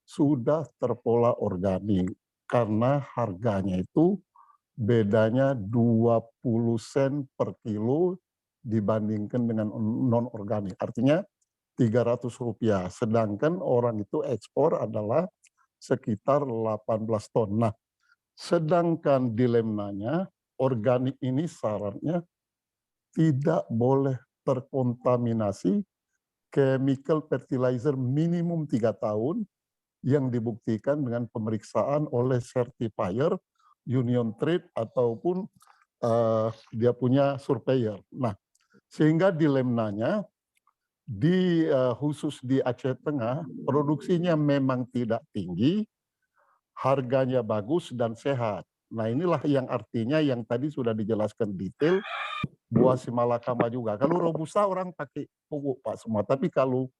sudah terpola organik karena harganya itu bedanya 20 sen per kilo dibandingkan dengan non organik, artinya 300 rupiah, sedangkan orang itu ekspor adalah sekitar 18 ton. Nah, sedangkan dilemanya organik ini syaratnya tidak boleh terkontaminasi chemical fertilizer minimum 3 tahun yang dibuktikan dengan pemeriksaan oleh certifier, union trade, ataupun dia punya surveyor. Nah, sehingga dilemanya khusus di Aceh Tengah, produksinya memang tidak tinggi, harganya bagus dan sehat. Nah, inilah yang artinya yang tadi sudah dijelaskan detail, buah simalakama juga. Kalau robusta orang pakai pupuk Pak semua, tapi kalau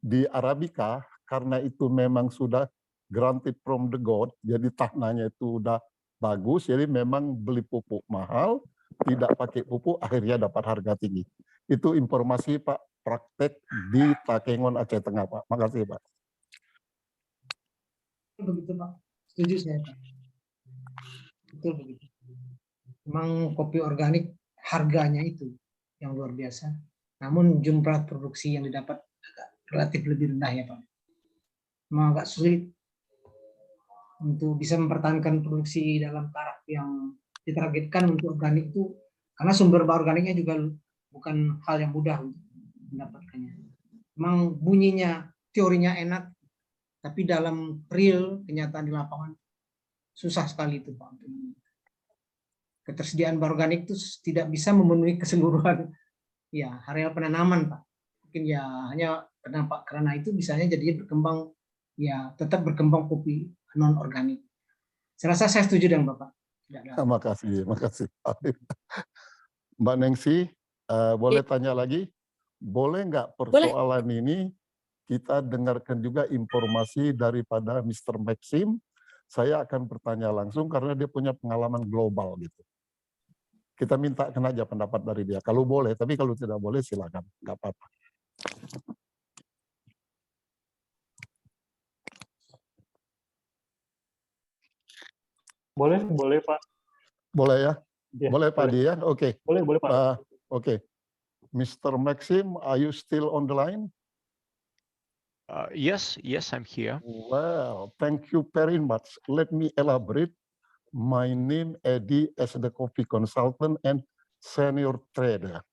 di Arabica karena itu memang sudah granted from the God, jadi tanahnya itu udah bagus, jadi memang beli pupuk mahal, tidak pakai pupuk, akhirnya dapat harga tinggi. Itu informasi Pak, praktek di Takengon Aceh Tengah Pak. Makasih Pak. Begitu Pak, setuju saya Pak. Betul begitu. Memang kopi organik harganya itu yang luar biasa. Namun jumlah produksi yang didapat relatif lebih rendah ya Pak. Memang agak sulit untuk bisa mempertahankan produksi dalam taraf yang ditargetkan untuk organik itu, karena sumber bahan organiknya juga bukan hal yang mudah untuk mendapatkannya. Memang bunyinya, teorinya enak, tapi dalam real kenyataan di lapangan susah sekali itu Pak. Ketersediaan bahan organik itu tidak bisa memenuhi keseluruhan ya areal penanaman Pak. Mungkin ya hanya karena itu bisanya jadi berkembang ya tetap berkembang kopi non organik. Saya rasa saya setuju dengan Bapak. Terima kasih. Mbak Nengsi, boleh tanya lagi? Boleh nggak persoalan ini kita dengarkan juga informasi daripada Mr. Maxim? Saya akan bertanya langsung karena dia punya pengalaman global gitu. Kita mintakan aja pendapat dari dia. Kalau boleh, tapi kalau tidak boleh silakan, nggak apa-apa. Boleh Pak. Boleh ya? Ya, Boleh Pak Adi ya? Oke. Boleh Pak. Oke. Mr. Maxim, are you still on the line? Yes, I'm here. Well, thank you very much. Let me elaborate. My name Eddie as the coffee consultant and senior trader.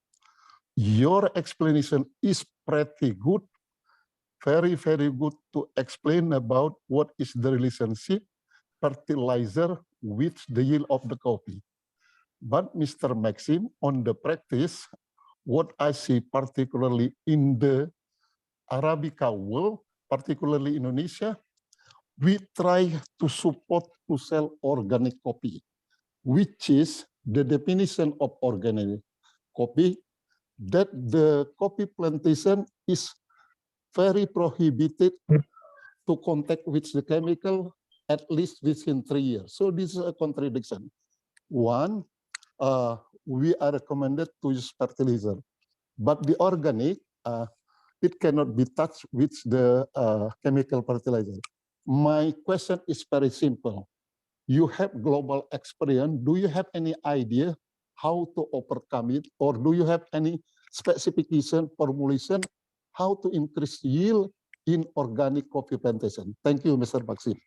Your explanation is pretty good. Very, very good to explain about what is the relationship fertilizer with the yield of the coffee. But Mr. Maxim, on the practice, what I see particularly in the Arabica world, particularly Indonesia, we try to support to sell organic coffee, which is the definition of organic coffee, that the coffee plantation is very prohibited to contact with the chemical at least within 3 years. So this is a contradiction. One, we are recommended to use fertilizer, but the organic, it cannot be touched with the chemical fertilizer. My question is very simple. You have global experience. Do you have any idea how to overcome it? Or do you have any specification, formulation, how to increase yield in organic coffee plantation? Thank you, Mr. Maxim.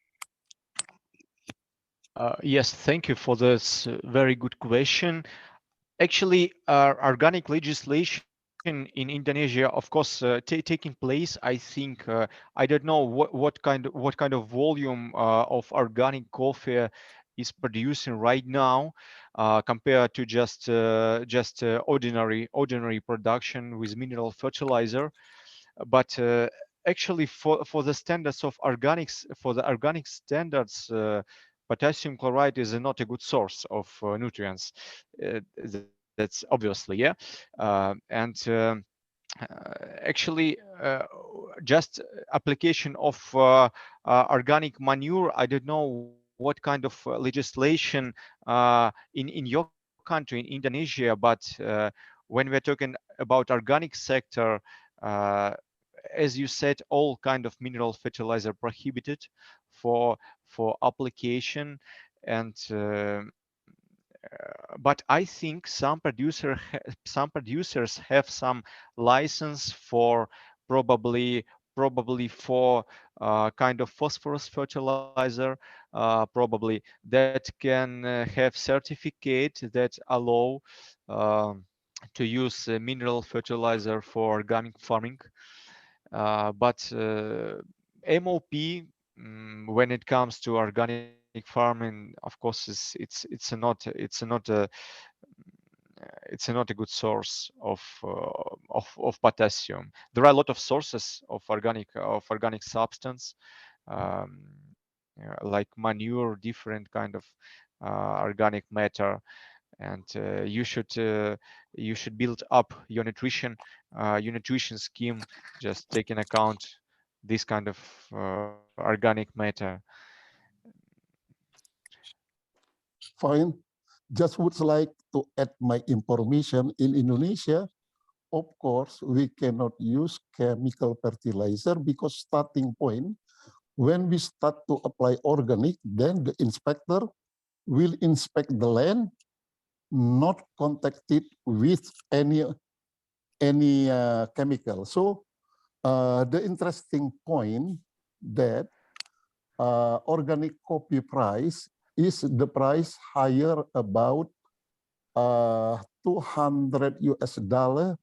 Yes, thank you for this very good question. Actually, organic legislation in Indonesia, of course, taking place. I think I don't know what kind of volume of organic coffee is producing right now compared to just ordinary production with mineral fertilizer. But actually, for the standards of organics, for the organic standards, potassium chloride is not a good source of nutrients. That's obviously, yeah. Actually, just application of organic manure, I don't know what kind of legislation in your country, in Indonesia, but when we're talking about organic sector, as you said, all kind of mineral fertilizer prohibited for application, and but I think some producers have some license for probably for kind of phosphorus fertilizer, probably that can have certificate that allow to use mineral fertilizer for organic farming. But MOP, when it comes to organic farming, of course, it's not a good source of potassium. There are a lot of sources of organic substance, like manure, different kind of organic matter, and you should build up your nutrition scheme, just taking account this kind of organic matter. Fine. Just would like to add my information. In Indonesia, of course, we cannot use chemical fertilizer because starting point, when we start to apply organic, then the inspector will inspect the land, not contact it with any chemical. So the interesting point that organic coffee price is the price higher about $200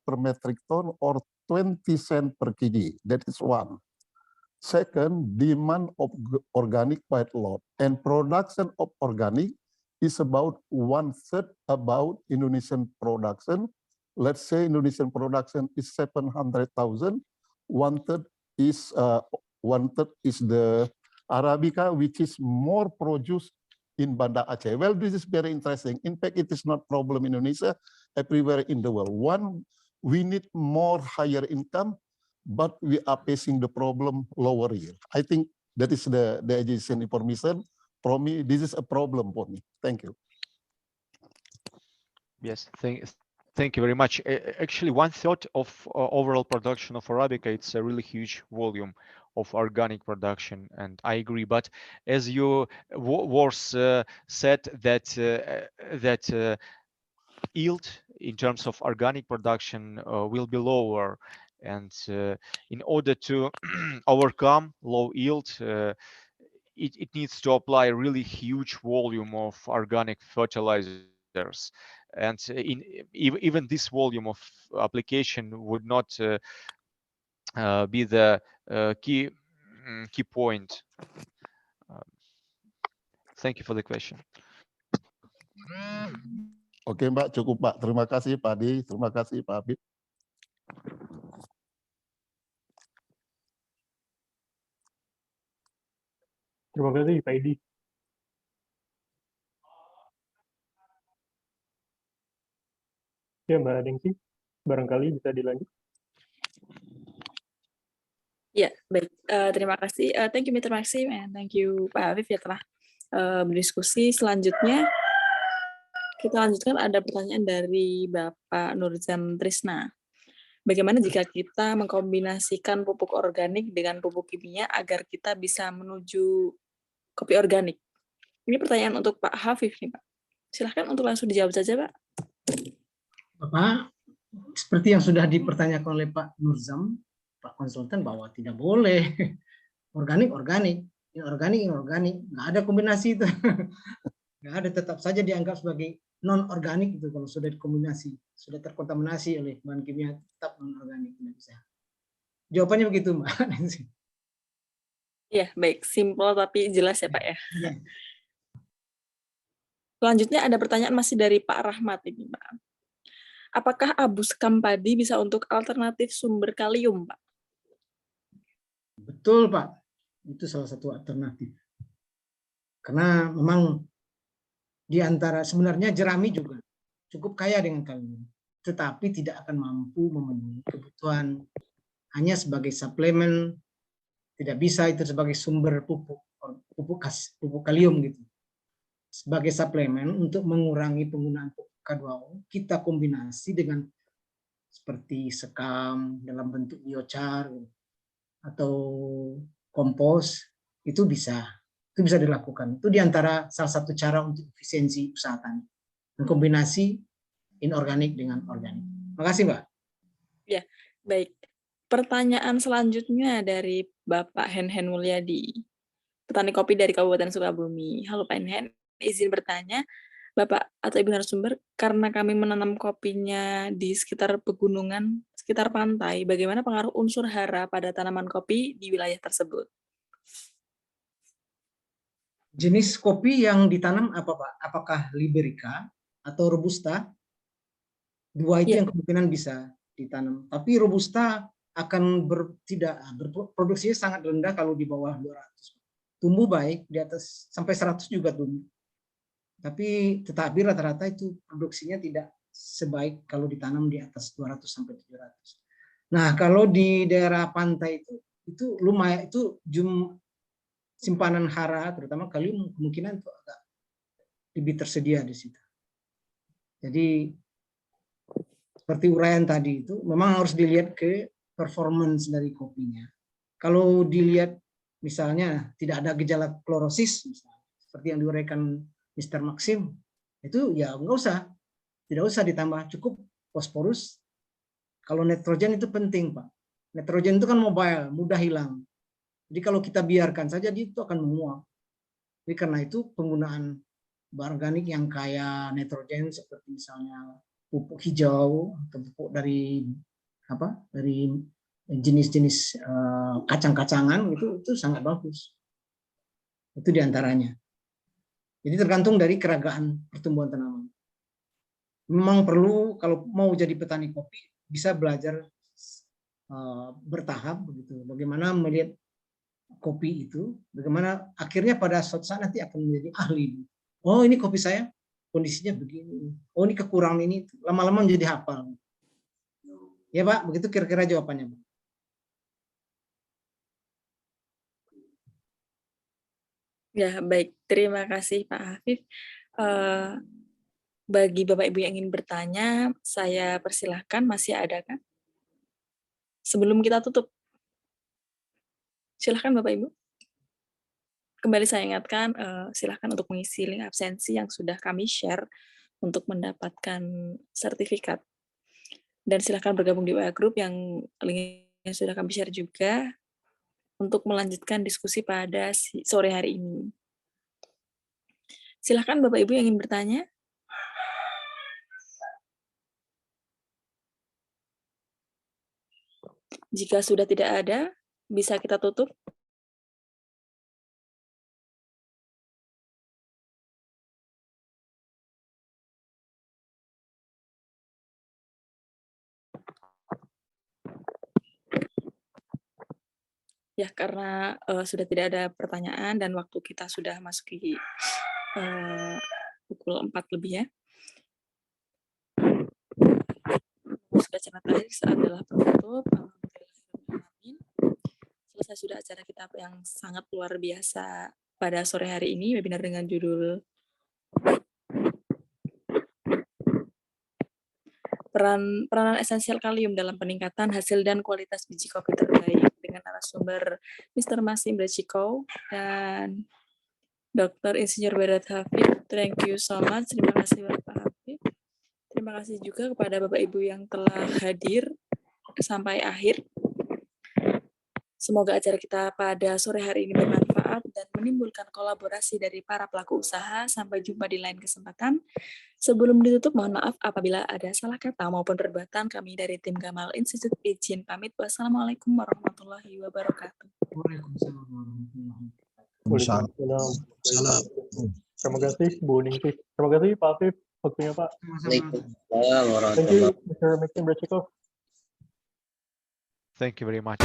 per metric ton or 20 cents per kg. That is one. Second, demand of organic quite lot, and production of organic is about 1/3 about Indonesian production. Let's say Indonesian production is 700,000. 1/3 is the Arabica, which is more produced in Banda Aceh. Well, this is very interesting. In fact, it is not problem in Indonesia, everywhere in the world. One, we need more higher income, but we are facing the problem lower yield. I think that is the adjacent information. For me, this is a problem for me. Thank you. Yes, Thank you very much. Actually, 1/3 of overall production of Arabica, it's a really huge volume of organic production, and I agree. But as you was said that yield in terms of organic production will be lower, and in order to overcome low yield, it needs to apply a really huge volume of organic fertilizers, and even this volume of application would not be the key point. Thank you for the question. Oke Mbak, cukup Pak. Terima kasih Pak Adi, terima kasih Pak Habib. Terima kasih Pak Edi. Ya Mbak Dengsi, barangkali bisa dilanjut. Ya, baik. Terima kasih. Thank you, Mr. Maxim, and thank you, Pak Afif, ya telah berdiskusi. Selanjutnya, kita lanjutkan ada pertanyaan dari Bapak Nurzam Trisna. Bagaimana jika kita mengkombinasikan pupuk organik dengan pupuk kimia agar kita bisa menuju kopi organik? Ini pertanyaan untuk Pak Hafif nih, Pak. Silahkan untuk langsung dijawab saja, Pak. Bapak, seperti yang sudah dipertanyakan oleh Pak Nurzam, Pak konsultan, bahwa tidak boleh organik, inorganik, nggak ada kombinasi itu. Nggak ada, tetap saja dianggap sebagai non-organik itu kalau sudah dikombinasi, sudah terkontaminasi oleh bahan kimia, tetap non-organik, tidak bisa. Jawabannya begitu, Mbak Nancy. Iya, baik. Simpel tapi jelas ya, Pak ya. Ya. Selanjutnya ada pertanyaan masih dari Pak Rahmat ini, Pak. Apakah abu sekam padi bisa untuk alternatif sumber kalium, Pak? Betul, Pak. Itu salah satu alternatif. Karena memang di antara, sebenarnya jerami juga cukup kaya dengan kalium, tetapi tidak akan mampu memenuhi kebutuhan hanya sebagai suplemen, tidak bisa itu sebagai sumber pupuk kalium gitu. Sebagai suplemen untuk mengurangi penggunaan pupuk K2O, kita kombinasi dengan seperti sekam dalam bentuk biochar atau kompos, itu bisa dilakukan. Itu diantara salah satu cara untuk efisiensi usaha tani, mengkombinasi inorganik dengan organik. Makasih, Mbak. Ya, baik. Pertanyaan selanjutnya dari Bapak Henhen Mulyadi, petani kopi dari Kabupaten Sukabumi. Halo Pak Henhen, izin bertanya, Bapak atau Ibu narasumber, karena kami menanam kopinya di sekitar pegunungan, sekitar pantai, bagaimana pengaruh unsur hara pada tanaman kopi di wilayah tersebut? Jenis kopi yang ditanam apa, Pak? Apakah Liberica atau Robusta? Dua itu yang kemungkinan bisa ditanam. Tapi Robusta akan berproduksinya sangat rendah kalau di bawah 200. Tumbuh baik di atas sampai 100 juga tumbuh. Tetapi rata-rata itu produksinya tidak sebaik kalau ditanam di atas 200 sampai 700. Nah, kalau di daerah pantai itu lumayan, itu simpanan hara terutama kalium kemungkinan itu agak lebih tersedia di situ. Jadi seperti uraian tadi itu memang harus dilihat ke performance dari kopinya. Kalau dilihat misalnya tidak ada gejala klorosis misalnya, seperti yang diuraikan Mr. Maxim, itu ya tidak usah ditambah, cukup fosforus. Kalau nitrogen itu penting, Pak. Nitrogen itu kan mobile, mudah hilang. Jadi kalau kita biarkan saja, dia itu akan menguap. Jadi karena itu penggunaan bahan organik yang kaya nitrogen seperti misalnya pupuk hijau atau pupuk dari jenis-jenis kacang-kacangan itu sangat bagus. Itu diantaranya. Jadi tergantung dari keragaan pertumbuhan tanaman. Memang perlu kalau mau jadi petani kopi bisa belajar bertahap begitu. Bagaimana melihat kopi itu, bagaimana akhirnya pada suatu saat nanti akan menjadi ahli. Oh, ini kopi saya kondisinya begini. Oh, ini kekurangan ini. Lama-lama menjadi hafal. Ya, Pak, begitu kira-kira jawabannya, Pak. Ya, baik. Terima kasih Pak Hafif. Bagi Bapak Ibu yang ingin bertanya, saya persilahkan, masih ada kan? Sebelum kita tutup. Silahkan Bapak Ibu. Kembali saya ingatkan, silahkan untuk mengisi link absensi yang sudah kami share untuk mendapatkan sertifikat. Dan silahkan bergabung di WA Group yang linknya sudah kami share juga untuk melanjutkan diskusi pada sore hari ini. Silahkan Bapak Ibu yang ingin bertanya. Jika sudah tidak ada, bisa kita tutup. Ya, karena sudah tidak ada pertanyaan dan waktu kita sudah masuki pukul 4 lebih ya. Sudah cerita terakhir adalah penutup. Alhamdulillahirrahmanirrahim. Selesai sudah acara kita yang sangat luar biasa pada sore hari ini, webinar dengan judul peranan esensial kalium dalam peningkatan hasil dan kualitas biji kopi terbaik, dengan narasumber Mr. Masim Brechiko dan Dr. Insinyur Berat Hafid. Thank you so much. Terima kasih Bapak Hafid. Terima kasih juga kepada Bapak Ibu yang telah hadir sampai akhir. Semoga acara kita pada sore hari ini bermanfaat dan menimbulkan kolaborasi dari para pelaku usaha. Sampai jumpa di lain kesempatan. Sebelum ditutup, mohon maaf apabila ada salah kata maupun perbuatan. Kami dari tim Gamal Institute izin pamit. Wassalamualaikum warahmatullahi wabarakatuh. Waalaikumsalam warahmatullahi Waalaikumsalam. Terima kasih Bu Ningsih. Terima kasih Pak Afif waktunya Pak. wabarakatuh. Thank you Mr. Maxim Brechiko. Thank you very much.